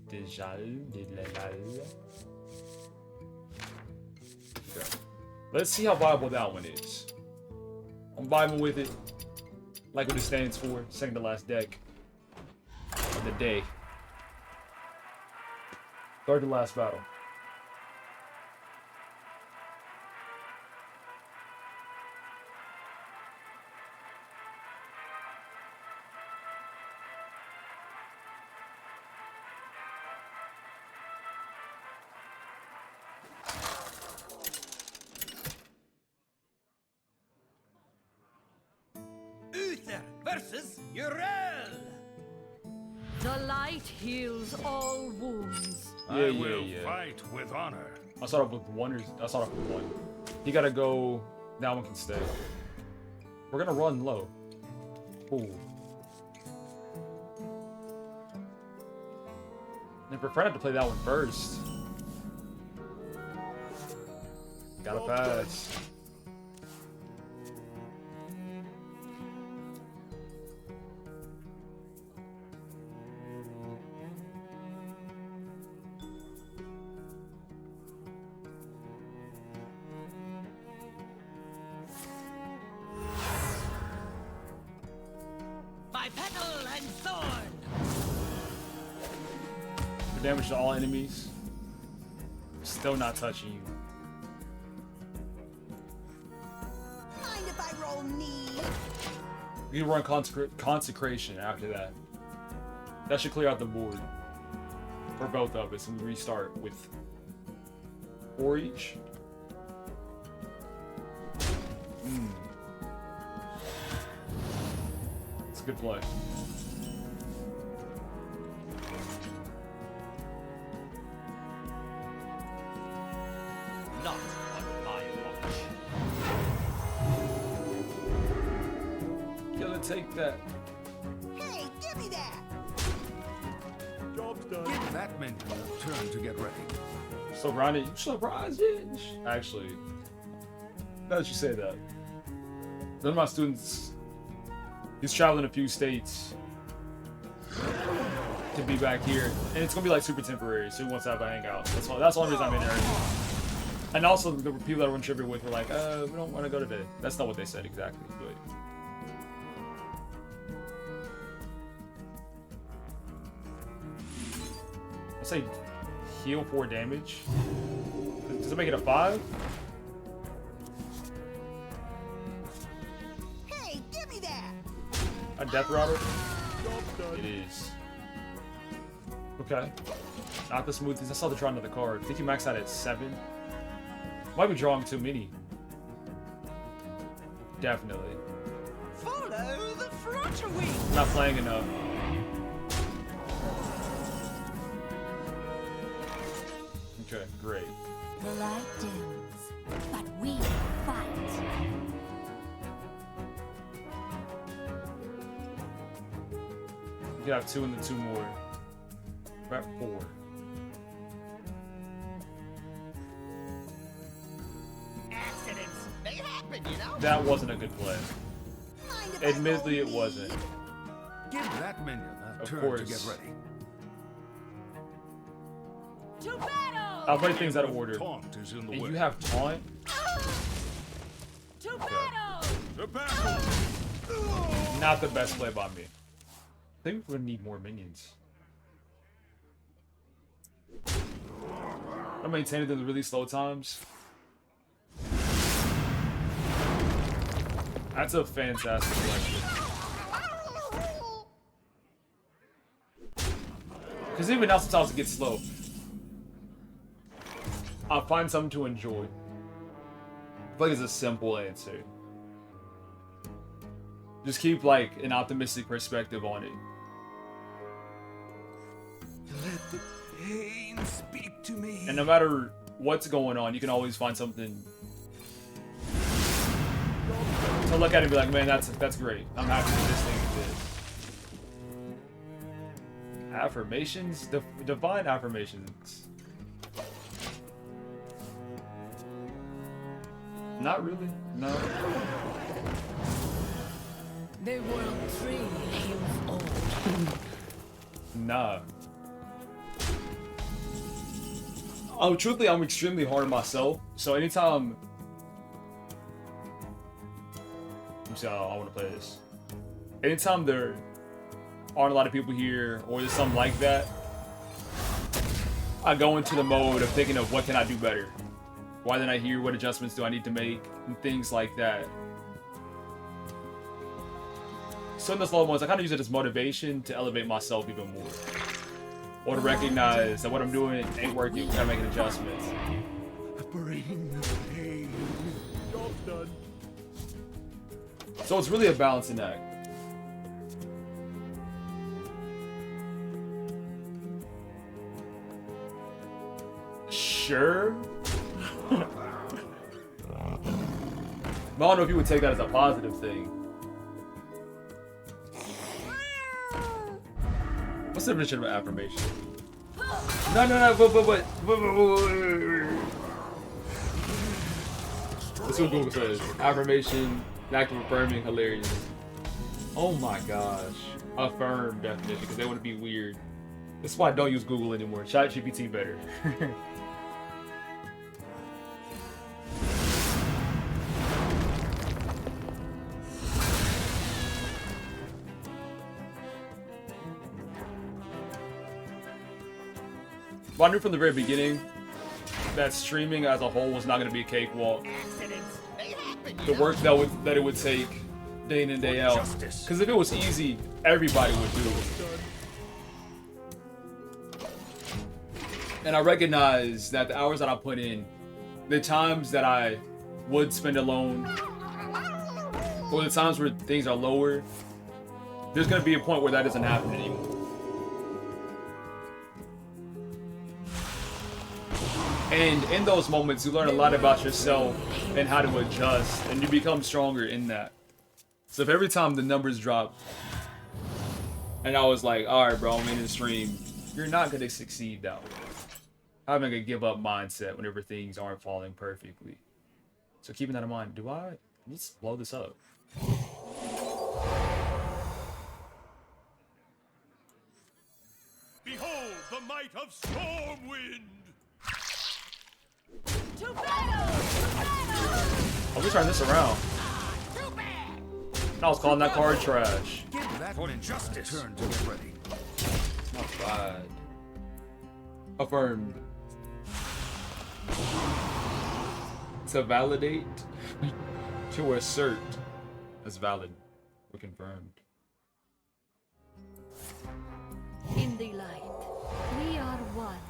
Okay. Let's see how viable that one is. I'm vibing with it. Like what it stands for. Second to last deck of the day. Third to last battle. Uther versus Urel. The light heals all wounds. I will fight with honor. I'll start off with one. I'll start off with one. You gotta go. That one can stay. We're gonna run low. Ooh. And prefer not to play that one first. Gotta pass. By petal and thorn. For damage to all enemies. Still not touching you. Mind if I roll knee? You run consecration after that. That should clear out the board for both of us, and we restart with 4 each. It's a good play. Not on my watch. Gonna take that. Hey, give me that! Give that minion a turn to get ready. So Ronnie, you surprised it? Actually, now that you say that, none of my students, he's traveling a few states to be back here, and it's gonna be like super temporary, so he wants to have a hangout. That's the only reason I'm in there. And also, the people that I went tripping with were like, we don't want to go today. That's not what they said exactly, but. I say heal 4 damage. Does it make it a 5? Hey, give me that! A death router? It is. Okay. Not the smoothest. I saw the draw another card. I think you maxed out at 7. Might be drawing too many. Definitely. Follow the flutter wing. Not playing enough. Okay, great. The light dims, but we fight. You can have 2 and then 2 more. We're at 4. Accidents may happen, you know. That wasn't a good play. Mind if I Admittedly, roll it wasn't. lead? Give that minion a Of turn course. to get ready. To battle! I'll play things out of order. Taunt is in the And way. you have taunt? To battle! The battle! Not the best play by me. I think we're gonna need more minions. I maintain it in the really slow times. That's a fantastic question. Because even now sometimes it gets slow. I'll find something to enjoy. I feel like it's a simple answer. Just keep like an optimistic perspective on it. Let the pain speak to me. And no matter what's going on, you can always find something to look at and be like, man, that's great. I'm happy with this thing did. Affirmations? Divine affirmations. Not really. No. The world tree heals all. Nah. Oh, truthfully, I'm extremely hard on myself. So anytime... Let me see how I want to play this. Anytime there aren't a lot of people here, or there's something like that, I go into the mode of thinking of what can I do better? Why didn't I hear? What adjustments do I need to make? And things like that. So in the slow ones, I kind of use it as motivation to elevate myself even more. Or to recognize that what I'm doing ain't working, gotta make adjustments. Bring the pain. Job's done. So it's really a balancing act. Sure. But I don't know if you would take that as a positive thing. What's the definition of affirmation? No, but. That's what Google says. Affirmation, an act of affirming, hilarious. Oh my gosh. Affirm definition, because they want to be weird. That's why I don't use Google anymore. ChatGPT better. But I knew from the very beginning that streaming as a whole was not going to be a cakewalk. Accidents may happen, you The know. work that it would take day in and day out. Justice. Because if it was easy, everybody would do it. And I recognize that the hours that I put in, the times that I would spend alone, or the times where things are lower, there's going to be a point where that doesn't happen anymore. And in those moments, you learn a lot about yourself and how to adjust, and you become stronger in that. So if every time the numbers drop, and I was like, all right, bro, I'm in the stream, you're not going to succeed that way. Having a give up mindset whenever things aren't falling perfectly. So keeping that in mind, let's blow this up. Behold the might of Stormwind! To battle! To battle! Oh, we turn this around. I was calling that card trash. Give that minion a turn to get ready. Not bad. Affirmed. To validate. To assert. That's valid. We're confirmed. In the light, we are one.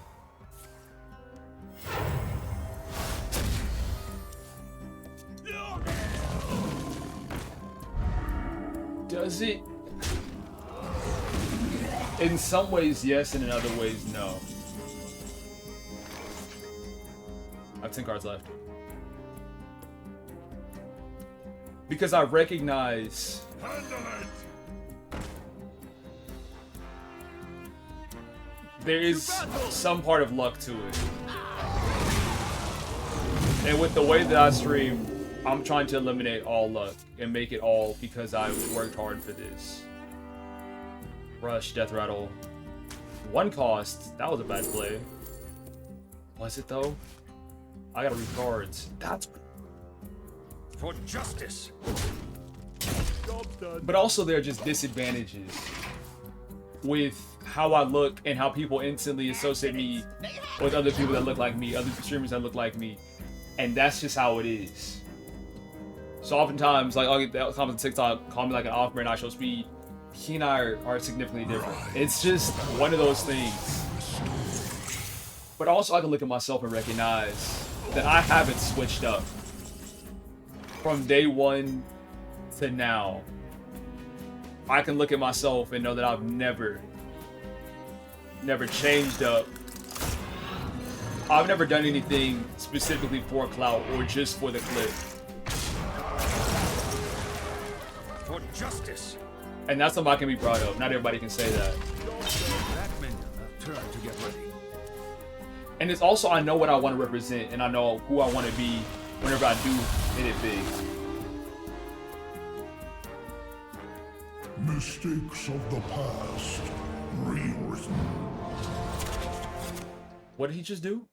Does it? In some ways, yes, and in other ways, no. I have 10 cards left. Because I recognize there is some part of luck to it. And with the way that I stream, I'm trying to eliminate all luck and make it all because I worked hard for this. Rush, Death Rattle. One cost. That was a bad play. Was it though? I gotta read cards. That's For justice. But also there are just disadvantages with how I look and how people instantly associate me with other people that look like me, other streamers that look like me. And that's just how it is. So oftentimes, like, I'll get comments on TikTok, call me like an off-brand, I show speed. He and I are significantly different. It's just one of those things. But also I can look at myself and recognize that I haven't switched up. From day one to now, I can look at myself and know that I've never changed up. I've never done anything specifically for clout or just for the clip. For justice. And that's something I can be proud of. Not everybody can say that. Give that minion a turn to get ready. And it's also, I know what I want to represent and I know who I want to be whenever I do hit it big. Mistakes of the past rewritten. What did he just do?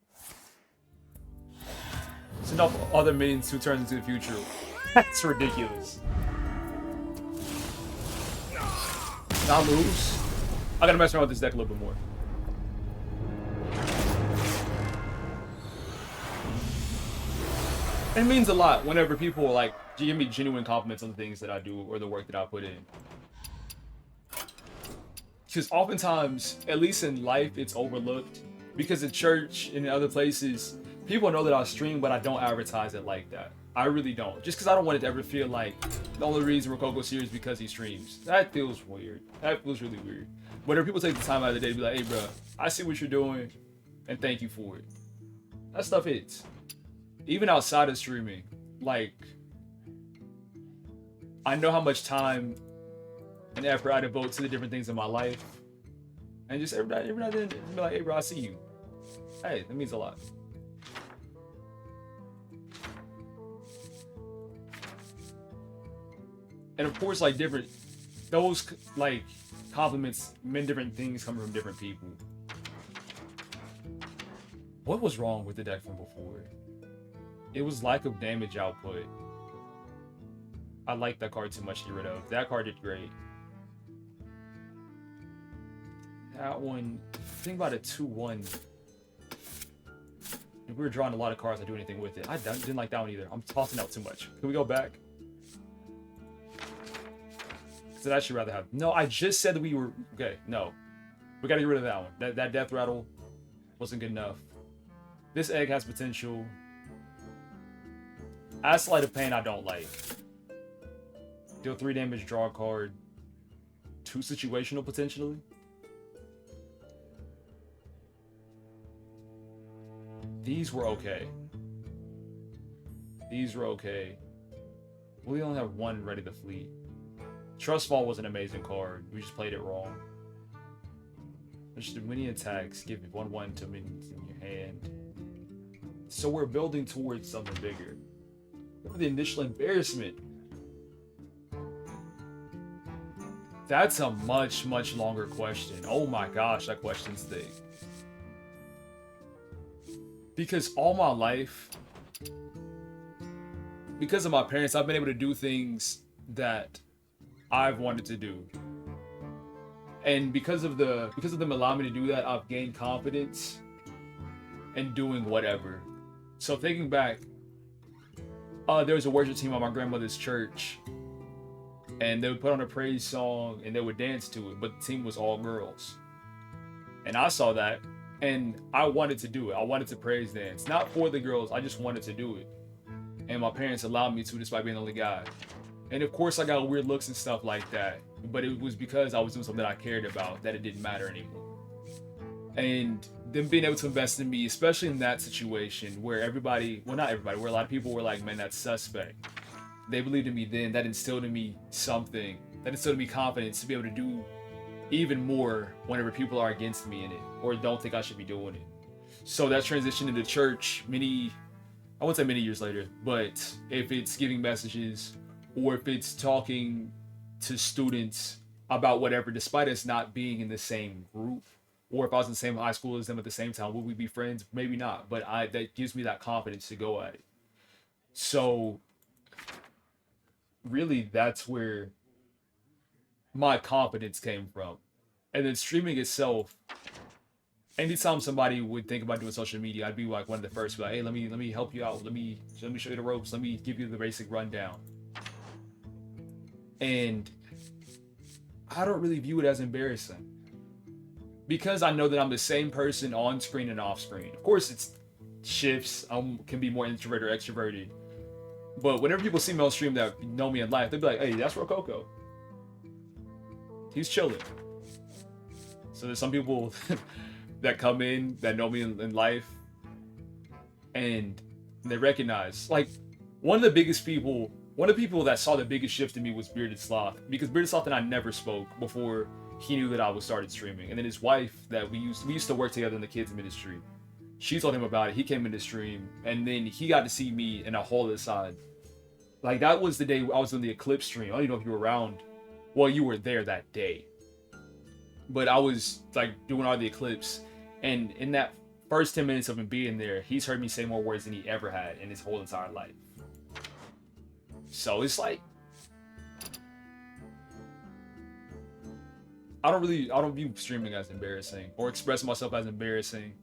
Send off other minions who turns into the future. That's ridiculous. Not lose. I gotta mess around with this deck a little bit more. It means a lot whenever people like give me genuine compliments on the things that I do or the work that I put in. Because oftentimes, at least in life, it's overlooked. Because in church and in other places, people know that I stream, but I don't advertise it like that. I really don't. Just because I don't want it to ever feel like the only reason Rococo's here is because he streams. That feels weird. That feels really weird. Whenever people take the time out of the day to be like, hey, bro, I see what you're doing, and thank you for it. That stuff hits. Even outside of streaming, like, I know how much time and effort I devote to the different things in my life. And just every now and then, be like, hey, bro, I see you. Hey, that means a lot. And of course, like, those, like, compliments mean different things coming from different people. What was wrong with the deck from before? It was lack of damage output. I like that card too much to get rid of. That card did great. That one, think about it, 2-1. If we were drawing a lot of cards, I'd do anything with it. I didn't like that one either. I'm tossing out too much. Can we go back? I'd actually rather have. No, I just said that we were okay. No, we gotta get rid of that one. That death rattle wasn't good enough. This egg has potential. Add Sleight of Pain I don't like. Deal 3 damage, draw a card. 2 situational potentially. These were okay. These were okay. We only have 1 ready to fleet. Trust Fall was an amazing card. We just played it wrong. Just many attacks. Give 1/1 to minions in your hand. So we're building towards something bigger. Remember the initial embarrassment. That's a much, much longer question. Oh my gosh, that question's thick. Because all my life, because of my parents, I've been able to do things that I've wanted to do. And because of them allowing me to do that, I've gained confidence in doing whatever. So thinking back, there was a worship team at my grandmother's church, and they would put on a praise song and they would dance to it, but the team was all girls. And I saw that, and I wanted to do it. I wanted to praise dance, not for the girls. I just wanted to do it, and my parents allowed me to, despite being the only guy. And of course, I got weird looks and stuff like that, but it was because I was doing something that I cared about that it didn't matter anymore. And them being able to invest in me, especially in that situation where everybody, well, not everybody, where a lot of people were like, man, that's suspect. They believed in me then. That instilled in me something. That instilled in me confidence to be able to do even more whenever people are against me in it or don't think I should be doing it. So that transitioned into church I wouldn't say many years later, but if it's giving messages or if it's talking to students about whatever, despite us not being in the same group, or if I was in the same high school as them at the same time, would we be friends? Maybe not, but that gives me that confidence to go at it. So really, that's where my confidence came from. And then streaming itself, anytime somebody would think about doing social media, I'd be like one of the first to be like, hey, let me help you out. Let me show you the ropes. Let me give you the basic rundown. And I don't really view it as embarrassing, because I know that I'm the same person on screen and off screen. Of course, it's shifts. I can be more introverted or extroverted. But whenever people see me on stream that know me in life, they'll be like, hey, that's Rococo. He's chilling. So there's some people that come in that know me in life and they recognize, like, one of the people that saw the biggest shift in me was Bearded Sloth, because Bearded Sloth and I never spoke before he knew that I was started streaming. And then his wife, that we used to work together in the kids ministry, she told him about it. He came in to stream, and then he got to see me in a whole other side. Like, that was the day I was on the Eclipse stream. I don't even know if you were around. Well, you were there that day, but I was like doing all the Eclipse, and in that first 10 minutes of him being there, he's heard me say more words than he ever had in his whole entire life. So it's like, I don't view streaming as embarrassing or expressing myself as embarrassing.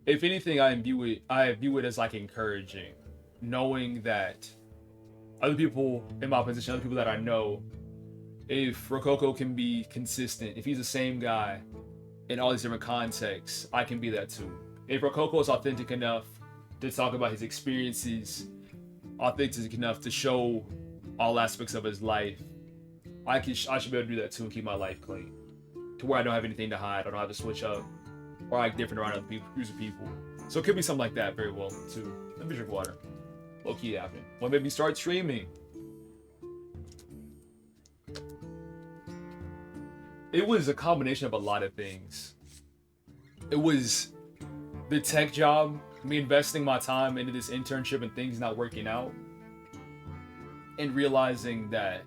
If anything, I view it as like encouraging, knowing that other people in my position, other people that I know, if Rococo can be consistent, if he's the same guy in all these different contexts, I can be that too. If Rococo is authentic enough to talk about his experiences, authentic enough to show all aspects of his life, I should be able to do that too and keep my life clean, to where I don't have anything to hide. I don't have to switch up or act different around other people, groups of people. So it could be something like that very well too. Let me drink water. Low key happening. What made me start streaming? It was a combination of a lot of things. It was the tech job, me investing my time into this internship and things not working out, and realizing that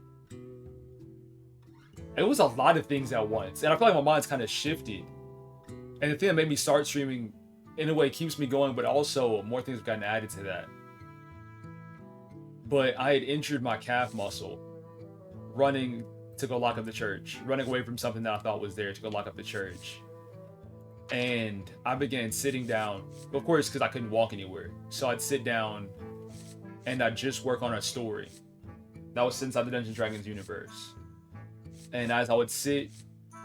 it was a lot of things at once. And I feel like my mind's kind of shifted. And the thing that made me start streaming, in a way, keeps me going, but also more things have gotten added to that. But I had injured my calf muscle running to go lock up the church, running away from something that I thought was there to go lock up the church. And I began sitting down, of course, because I couldn't walk anywhere. So I'd sit down and I'd just work on a story that was inside the Dungeons & Dragons universe. And as I would sit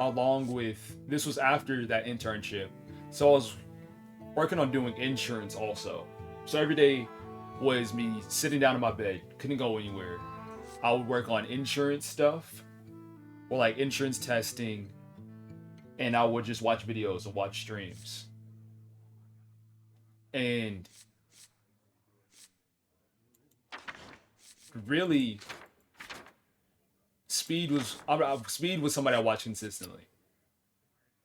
along with, this was after that internship, so I was working on doing insurance also. So every day was me sitting down in my bed, couldn't go anywhere. I would work on insurance stuff, or like insurance testing, and I would just watch videos and watch streams. And really, Speed was somebody I watched consistently.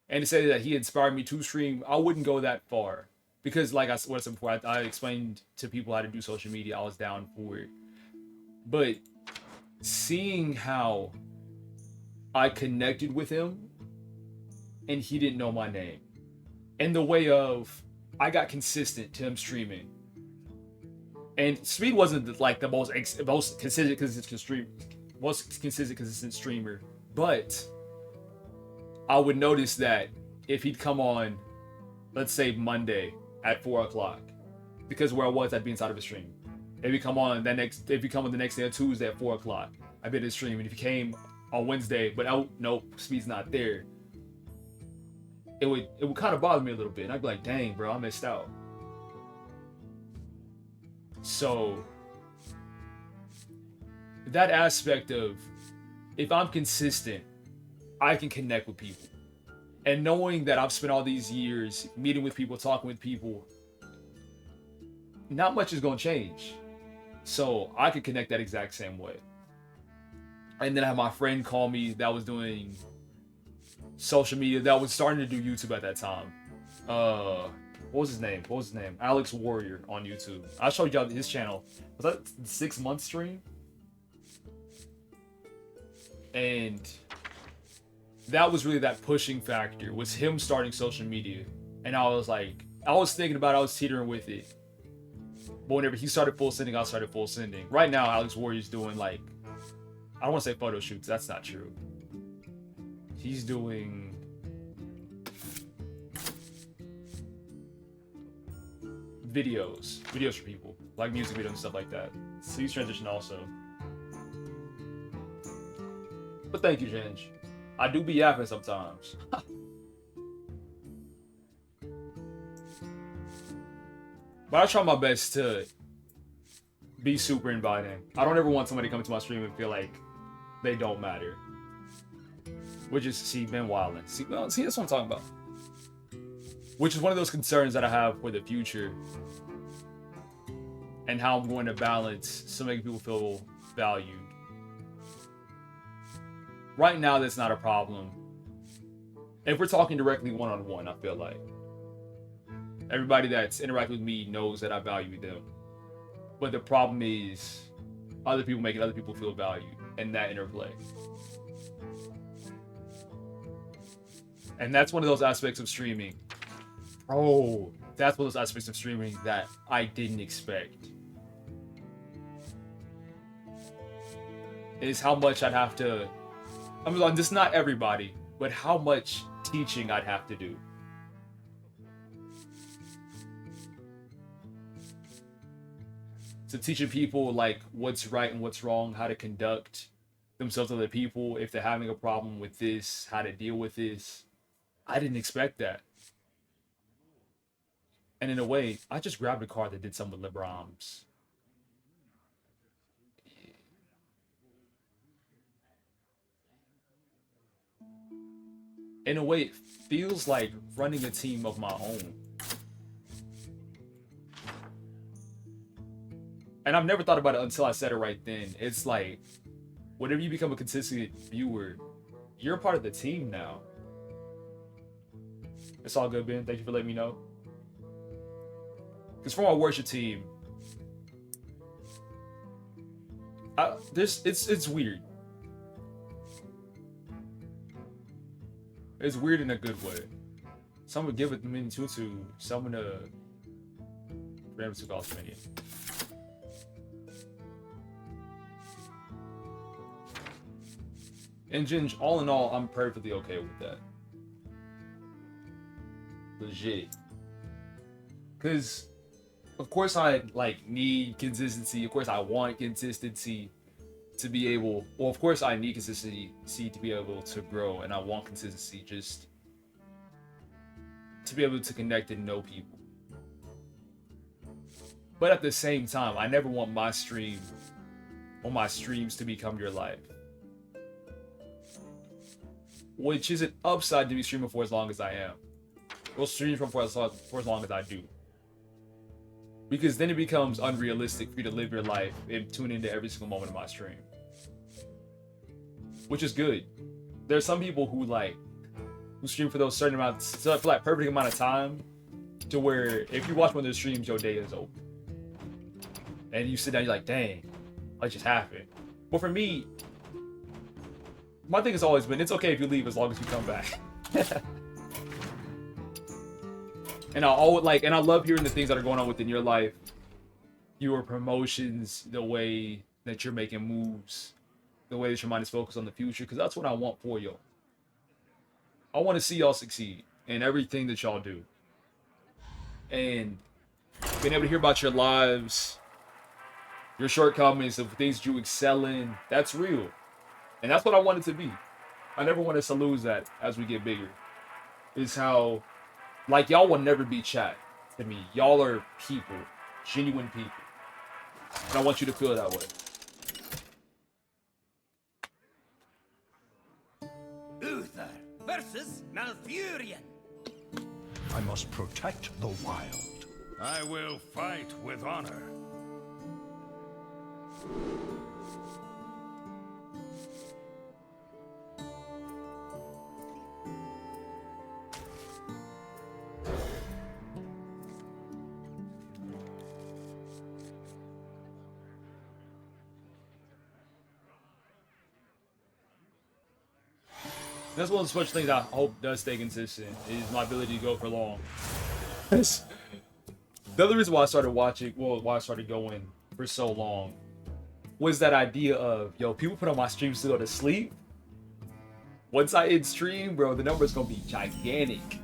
And to say that he inspired me to stream, I wouldn't go that far. Because like I said before, I explained to people how to do social media. I was down for it. But seeing how I connected with him and he didn't know my name. And the way of I got consistent to him streaming. And Speed wasn't like the most consistent streamer, but I would notice that if he'd come on, let's say Monday at 4 o'clock, because where I was, I'd be inside of his stream. If he come on the next day on Tuesday at 4 o'clock, I'd be in his stream. And if he came on Wednesday, but oh nope, Speed's not there, it would kind of bother me a little bit. And I'd be like, dang, bro, I missed out. So that aspect of if I'm consistent, I can connect with people. And knowing that I've spent all these years meeting with people, talking with people, not much is going to change. So I could connect that exact same way. And then I had my friend call me that was doing social media, that was starting to do YouTube at that time. What was his name? Alex Warrior on YouTube. I showed y'all his channel. Was that the 6-month stream? And that was really that pushing factor, was him starting social media. And I was thinking about it, I was teetering with it. But whenever he started full sending, I started full sending. Right now, Alex Warrior's doing like, I don't want to say photo shoots, that's not true. He's doing videos for people, like music videos and stuff like that. So he's transitioned also. But thank you, Ginge. I do be yapping sometimes. But I try my best to be super inviting. I don't ever want somebody to come to my stream and feel like they don't matter. Which is, see, Ben Wildin. See, that's what I'm talking about. Which is one of those concerns that I have for the future. And how I'm going to balance so making people feel valued. Right now, that's not a problem. If we're talking directly one-on-one, I feel like everybody that's interacting with me knows that I value them. But the problem is other people making other people feel valued and that interplay. And that's one of those aspects of streaming. Oh, that's one of those aspects of streaming that I didn't expect. Is how much I'd have to, I mean, just not everybody, but how much teaching I'd have to do. So teaching people like what's right and what's wrong, how to conduct themselves with other people, if they're having a problem with this, how to deal with this. I didn't expect that. And in a way, I just grabbed a card that did some with LeBron's. In a way, it feels like running a team of my own. And I've never thought about it until I said it right then. It's like, whenever you become a consistent viewer, you're a part of the team now. It's all good, Ben. Thank you for letting me know. Because for my worship team, it's weird. It's weird in a good way. Some would give it the mini tutu, some in a random 2 calls minion. And Ginge, all in all, I'm perfectly okay with that. Legit. Because, of course, I need consistency. Of course, I want consistency. to be able, well, of course I need consistency to be able to grow, and I want consistency just to be able to connect and know people. But at the same time, I never want my stream or my streams to become your life. Which is an upside to be streaming for as long as I am. We'll stream for as long as I do. Because then it becomes unrealistic for you to live your life and tune into every single moment of my stream. Which is good. There are some people who stream for those certain amounts, for like perfect amount of time, to where if you watch one of their streams, your day is over. And you sit down, you're like, dang, what just happened? But for me, my thing has always been, it's okay if you leave as long as you come back. And I love hearing the things that are going on within your life, your promotions, the way that you're making moves, the way that your mind is focused on the future, because that's what I want for y'all. I want to see y'all succeed in everything that y'all do. And being able to hear about your lives, your shortcomings, of things that you excel in, that's real. And that's what I want it to be. I never want us to lose that as we get bigger. Is how, like, y'all will never be chat to me. Y'all are people, genuine people. And I want you to feel that way. Uther versus Malfurion. I must protect the wild. I will fight with honor. That's one of the special things I hope does stay consistent, is my ability to go for long. The other reason why I started watching, well, why I started going for so long, was that idea of, yo, people put on my streams to go to sleep. Once I end stream, bro, the number's gonna be gigantic.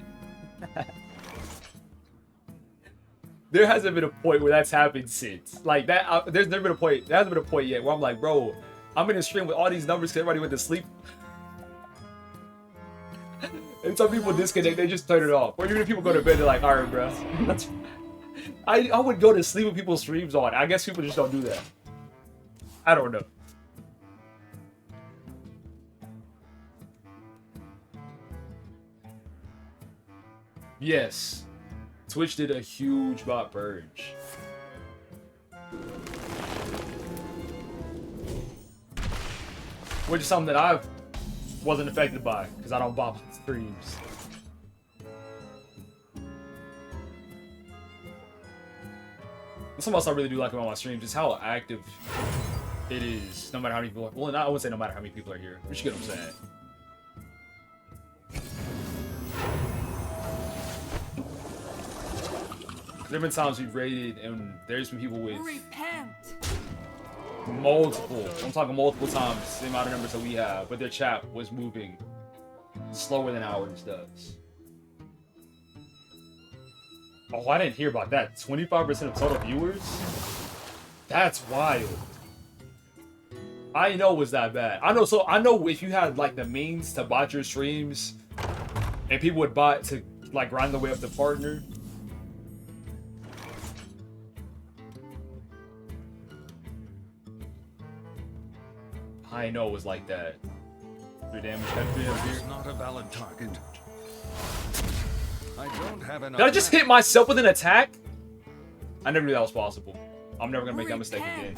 There hasn't been a point where that's happened since. Like that, there's never been a point. There hasn't been a point yet where I'm like, bro, I'm in a stream with all these numbers because everybody went to sleep. And some people disconnect, they just turn it off. Or even if people go to bed, they're like, alright, bro. I would go to sleep with people's streams on. I guess people just don't do that. I don't know. Yes. Twitch did a huge bot purge. Which is something that I wasn't affected by, because I don't bot streams. Something else I really do like about my streams is how active it is, no matter how many people are. Well, I wouldn't say no matter how many people are here. You should get what I'm saying. There have been times we've raided and there's been people with multiple, I'm talking multiple times, the amount of numbers that we have, but their chat was moving slower than ours does. Oh, I didn't hear about that. 25% of total viewers? That's wild. I didn't know it was that bad. I know if you had like the means to bot your streams and people would bot to like grind their way up to partner. I know it was like that. 3 damage, 3 damage here. It's not a valid target. I don't have enough. Did I just hit myself with an attack? I never knew that was possible. I'm never gonna make that mistake again.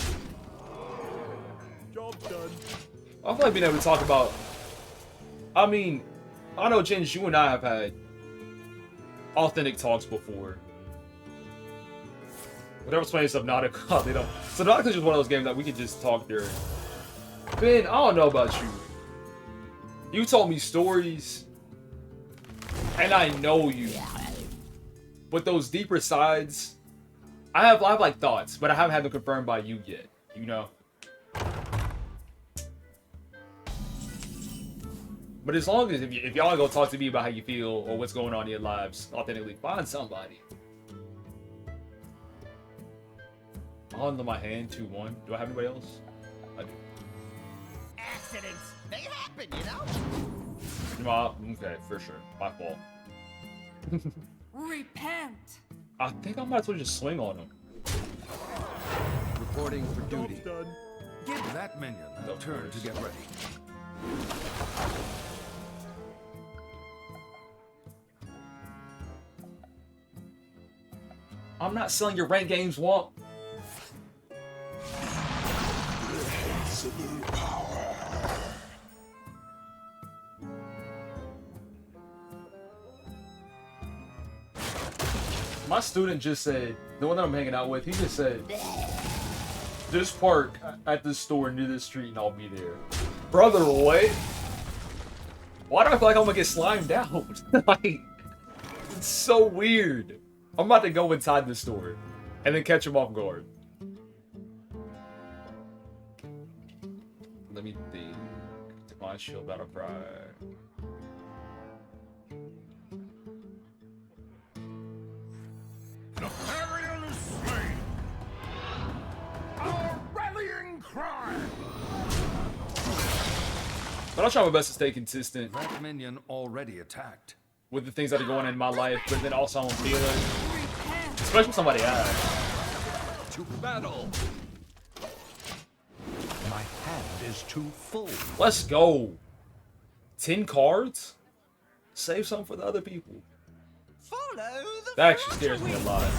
Job done. I feel like being able to talk about. I mean, I know, Jens, you and I have had authentic talks before. Whatever's playing Subnautica, they don't. Subnautica is just one of those games that we can just talk during. Ben, I don't know about you. You told me stories, and I know you. But those deeper sides, I have like thoughts, but I haven't had them confirmed by you yet. You know. But as long as if y'all go talk to me about how you feel or what's going on in your lives authentically, find somebody. On my hand 2-1. Do I have anybody else? I do. accidents. They happen, you know? Well, okay, for sure. My fault. Repent. I think I might as well just swing on him. Reporting for duty. Give that minion a turn to get ready. I'm not selling your rank games, Womp. My student just said, the one that I'm hanging out with, he just said, just park at this store near this street and I'll be there. Brother, what? Why do I feel like I'm gonna get slimed out? Like, it's so weird. I'm about to go inside the store and then catch him off guard. Let me think. Divine Shield, Battle Cry. The Arian is slain. Our rallying cry. But I'll try my best to stay consistent That minion already attacked. with the things that are going on in my life, but then also I'm feeling, Repent. especially with somebody else. To battle. My hand is too full. Let's go. 10 cards? Save some for the other people. Follow the That actually scares me a lot.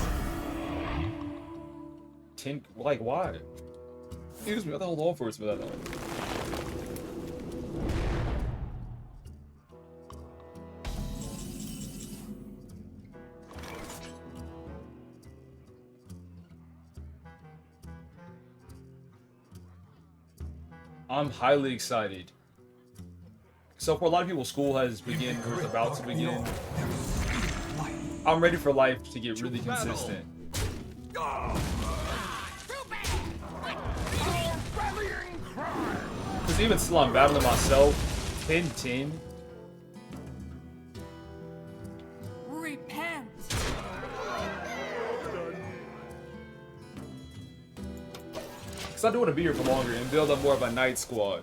10, like, why? Excuse me, I thought hold on for it for that long. I'm highly excited. So for a lot of people, school has begun or is about to begin. I'm ready for life to get really consistent. Rallying cry. Because even still, I'm battling myself. 10-10. Repent. Because I do want to be here for longer and build up more of a night squad.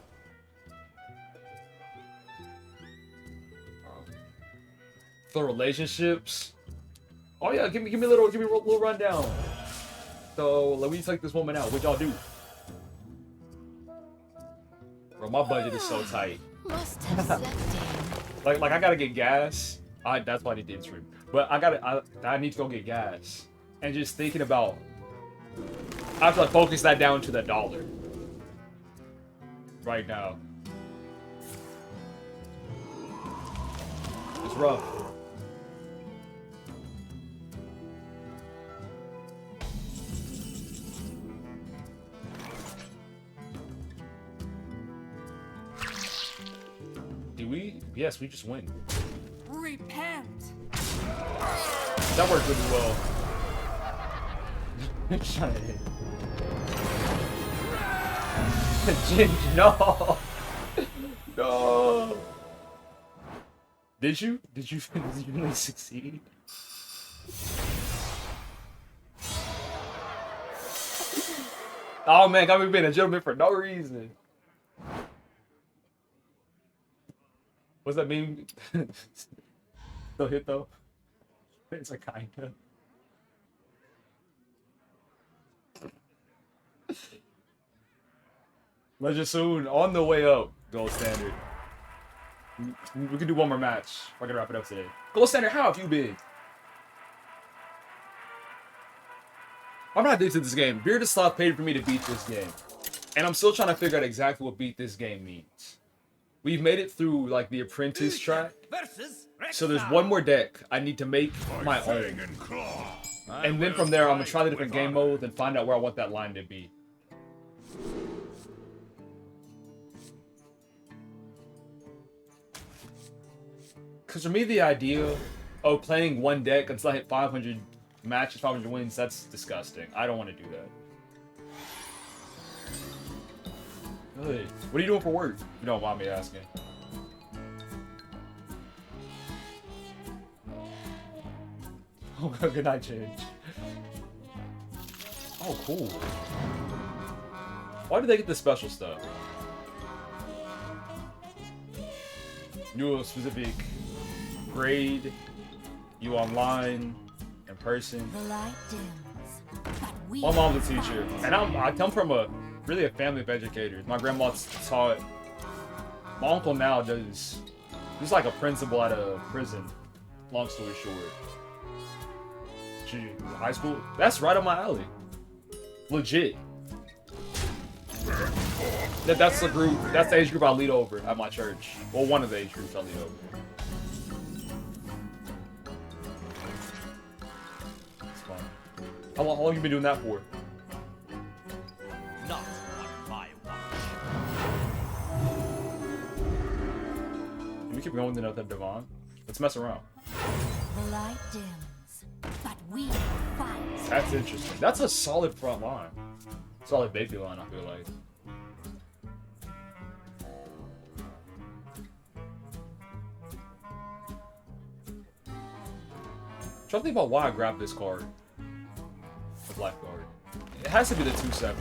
For relationships. Oh yeah, give me a little rundown. So let me take this woman out. What y'all do? Bro, my budget is so tight. Must have slept in. Like I gotta get gas. That's why I did stream. But I need to go get gas. And just thinking about, I have to like focus that down to the dollar. Right now. It's rough. Do we? Yes, we just win. Repent. That worked really well. Shut it. Ginge, no! No! Did you? Did you really succeed? Oh man, got me being a gentleman for no reason. What's that mean? Still hit though? It's a kinda. Legend soon, on the way up. Gold standard. We can do one more match. If I can wrap it up today. Gold standard, how have you been? I'm not addicted to this game. Bearded Sloth paid for me to beat this game. And I'm still trying to figure out exactly what beat this game means. We've made it through like the apprentice track. So there's one more deck I need to make my own. And then from there I'm gonna try the different game modes and find out where I want that line to be. Cause for me the idea of playing one deck until I hit 500 matches, 500 wins, that's disgusting. I don't want to do that. Good. What are you doing for work? You don't mind me asking. Oh, good night, change. Oh, cool. Why did they get the special stuff? You a specific grade, you online, in person. The light dims, but we My mom's a teacher, and I come from a family of educators. My grandma taught. My uncle now does. He's like a principal at a prison. Long story short, high school. That's right up my alley. Legit. That's the group. That's the age group I lead over at my church. Well, one of the age groups I lead over. It's fun. How long you been doing that for? Not on my watch. Can we keep going with another Devon? Let's mess around. the light dims, but we fight. That's interesting. That's a solid front line. Solid baby line, I feel like. Try to think about why I grabbed this card. The black card. It has to be the 2/7.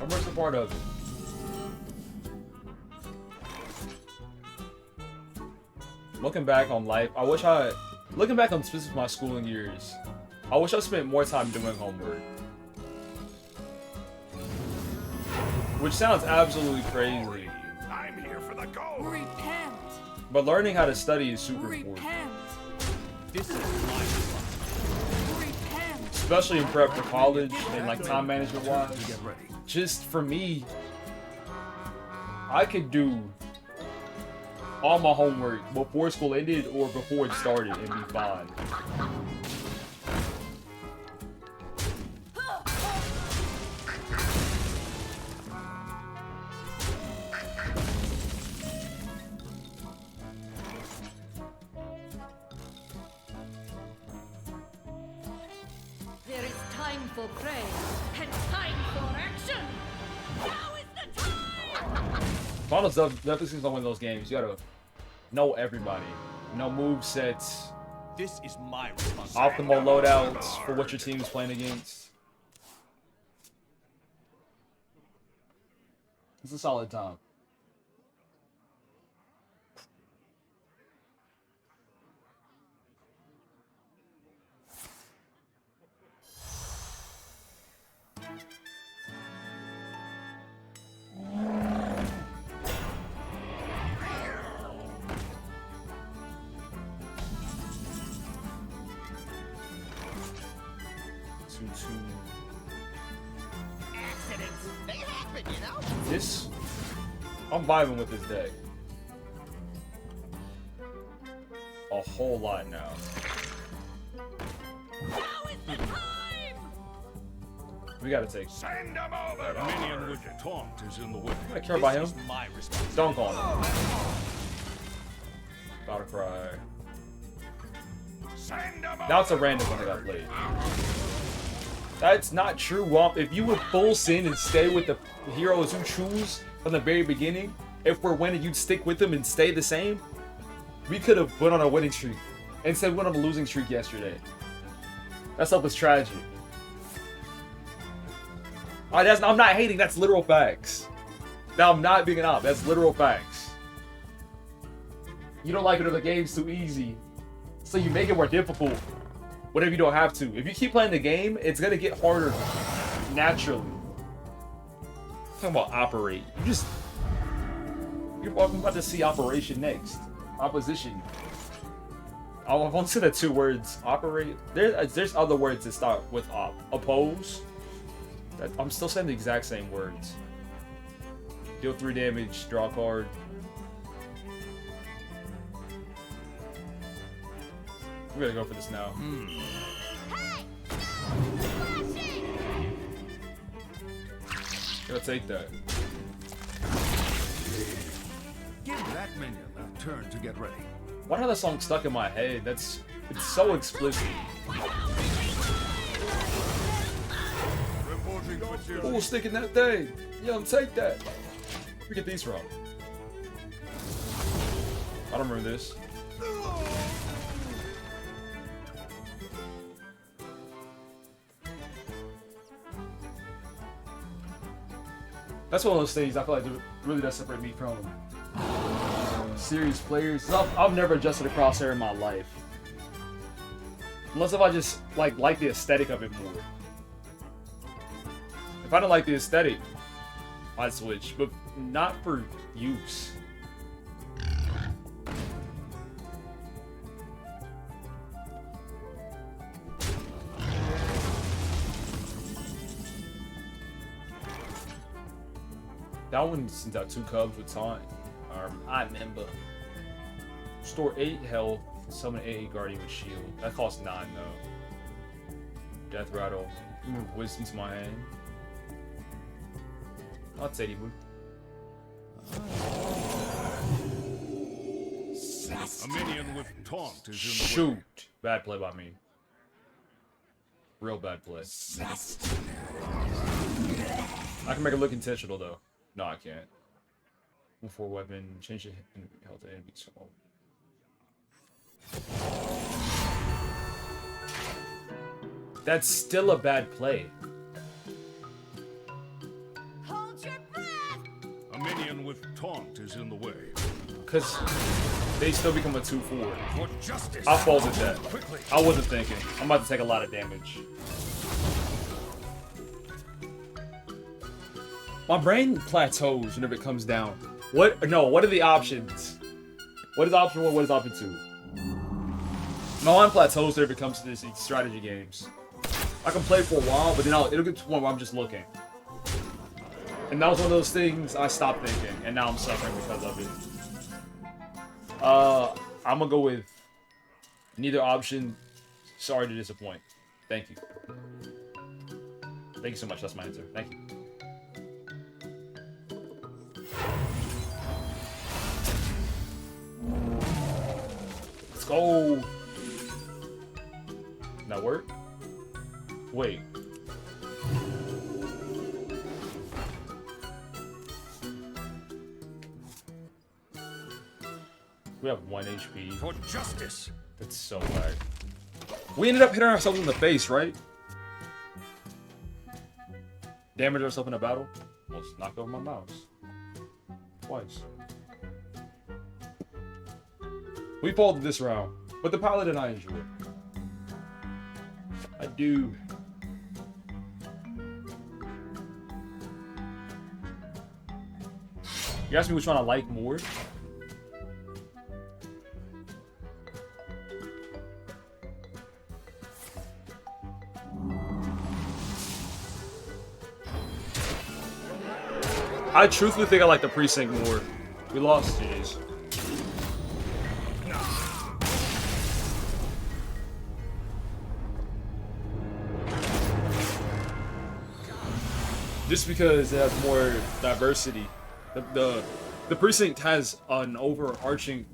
I'm the part of it. Looking back on life, looking back on specifically my schooling years, I wish I spent more time doing homework. Which sounds absolutely crazy, I'm here for the gold. Repent. but learning how to study is super important. Repent. This is my responsibility. Repent. Especially in prep for college and like time management To wise. get ready. Just for me, I could do all my homework before school ended or before it started and be fine. There is time for prayer and time for action. Now is the time. Finals definitely seems like one of those games. You gotta know everybody, know move sets, This is my responsibility. optimal loadouts for what your team is playing against. It's a solid time. Accidents, they happen, you know? This, I'm vibing with this deck. A whole lot now. Now is the time. We gotta take. Send them over. Minion with taunt is in the way. I care about him. This is my responsibility. Don't call him. Gotta cry. Send them over. Now it's a random one that I played. That's not true, Womp. If you would full sin and stay with the heroes you choose from the very beginning, if we're winning, you'd stick with them and stay the same. We could have went on a winning streak. Instead, we went on a losing streak yesterday. That stuff was tragic. I'm not hating. That's literal facts. Now, I'm not being an op. That's literal facts. You don't like it if the game's too easy, so you make it more difficult. Whatever you don't have to. If you keep playing the game, it's gonna get harder naturally. Talking about operate. You're about to see operation next. Opposition. I won't say the two words. Operate. There's other words that start with op. Oppose. I'm still saying the exact same words. Deal 3 damage. Draw a card. We gotta go for this now. Gotta take that. Give that minion a turn to get ready. Why did that song stuck in my head? It's so explicit. Reporting for duty. Oh, stick in that thing. Young, take that. Where we get these from? I don't remember this. That's one of those things I feel like really does separate me from serious players. I've never adjusted a crosshair in my life. Unless if I just like the aesthetic of it more. If I don't like the aesthetic, I'd switch, but not for use. That one sends out 2 cubs with time. I remember. Store 8 health, summon 8 guardian with shield. That costs 9 though. Death rattle. Move wisdom to my hand. I'll take it. A minion with taunt is in the way. Shoot! Bad play by me. Real bad play. I can make it look intentional though. No, I can't. 1-4 weapon, change the health to enemies. That's still a bad play. Hold your breath! A minion with taunt is in the way. Because they still become a 2-4. For justice. I folded that. Quickly. I wasn't thinking. I'm about to take a lot of damage. My brain plateaus whenever it comes down. What are the options? What is option 1? What is option 2? My mind plateaus whenever it comes to these strategy games. I can play for a while, but then it'll get to a point where I'm just looking. And that was one of those things I stopped thinking, and now I'm suffering because of it. I'm gonna go with neither option. Sorry to disappoint. Thank you. Thank you so much. That's my answer. Thank you. Let's go. That work? Wait. We have 1 HP. For justice. That's so lag. We ended up hitting ourselves in the face, right? Damage ourselves in a battle? Almost knocked over my mouse. Twice. We folded this round, but the paladin I enjoy. I do. You asked me which one I like more? I truthfully think I like the precinct more. We lost, jeez. Just because it has more diversity. The precinct has an overarching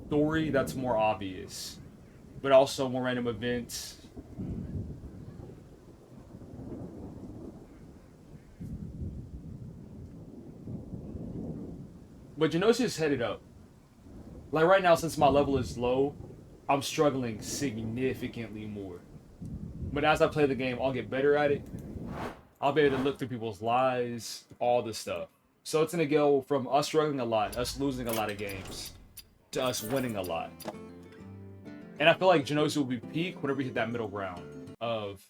story that's more obvious, but also more random events. But Genosia's headed up. Like right now, since my level is low, I'm struggling significantly more. But as I play the game, I'll get better at it. I'll be able to look through people's lies, all this stuff. So it's gonna go from us struggling a lot, us losing a lot of games, to us winning a lot. And I feel like Genosia will be peak whenever we hit that middle ground of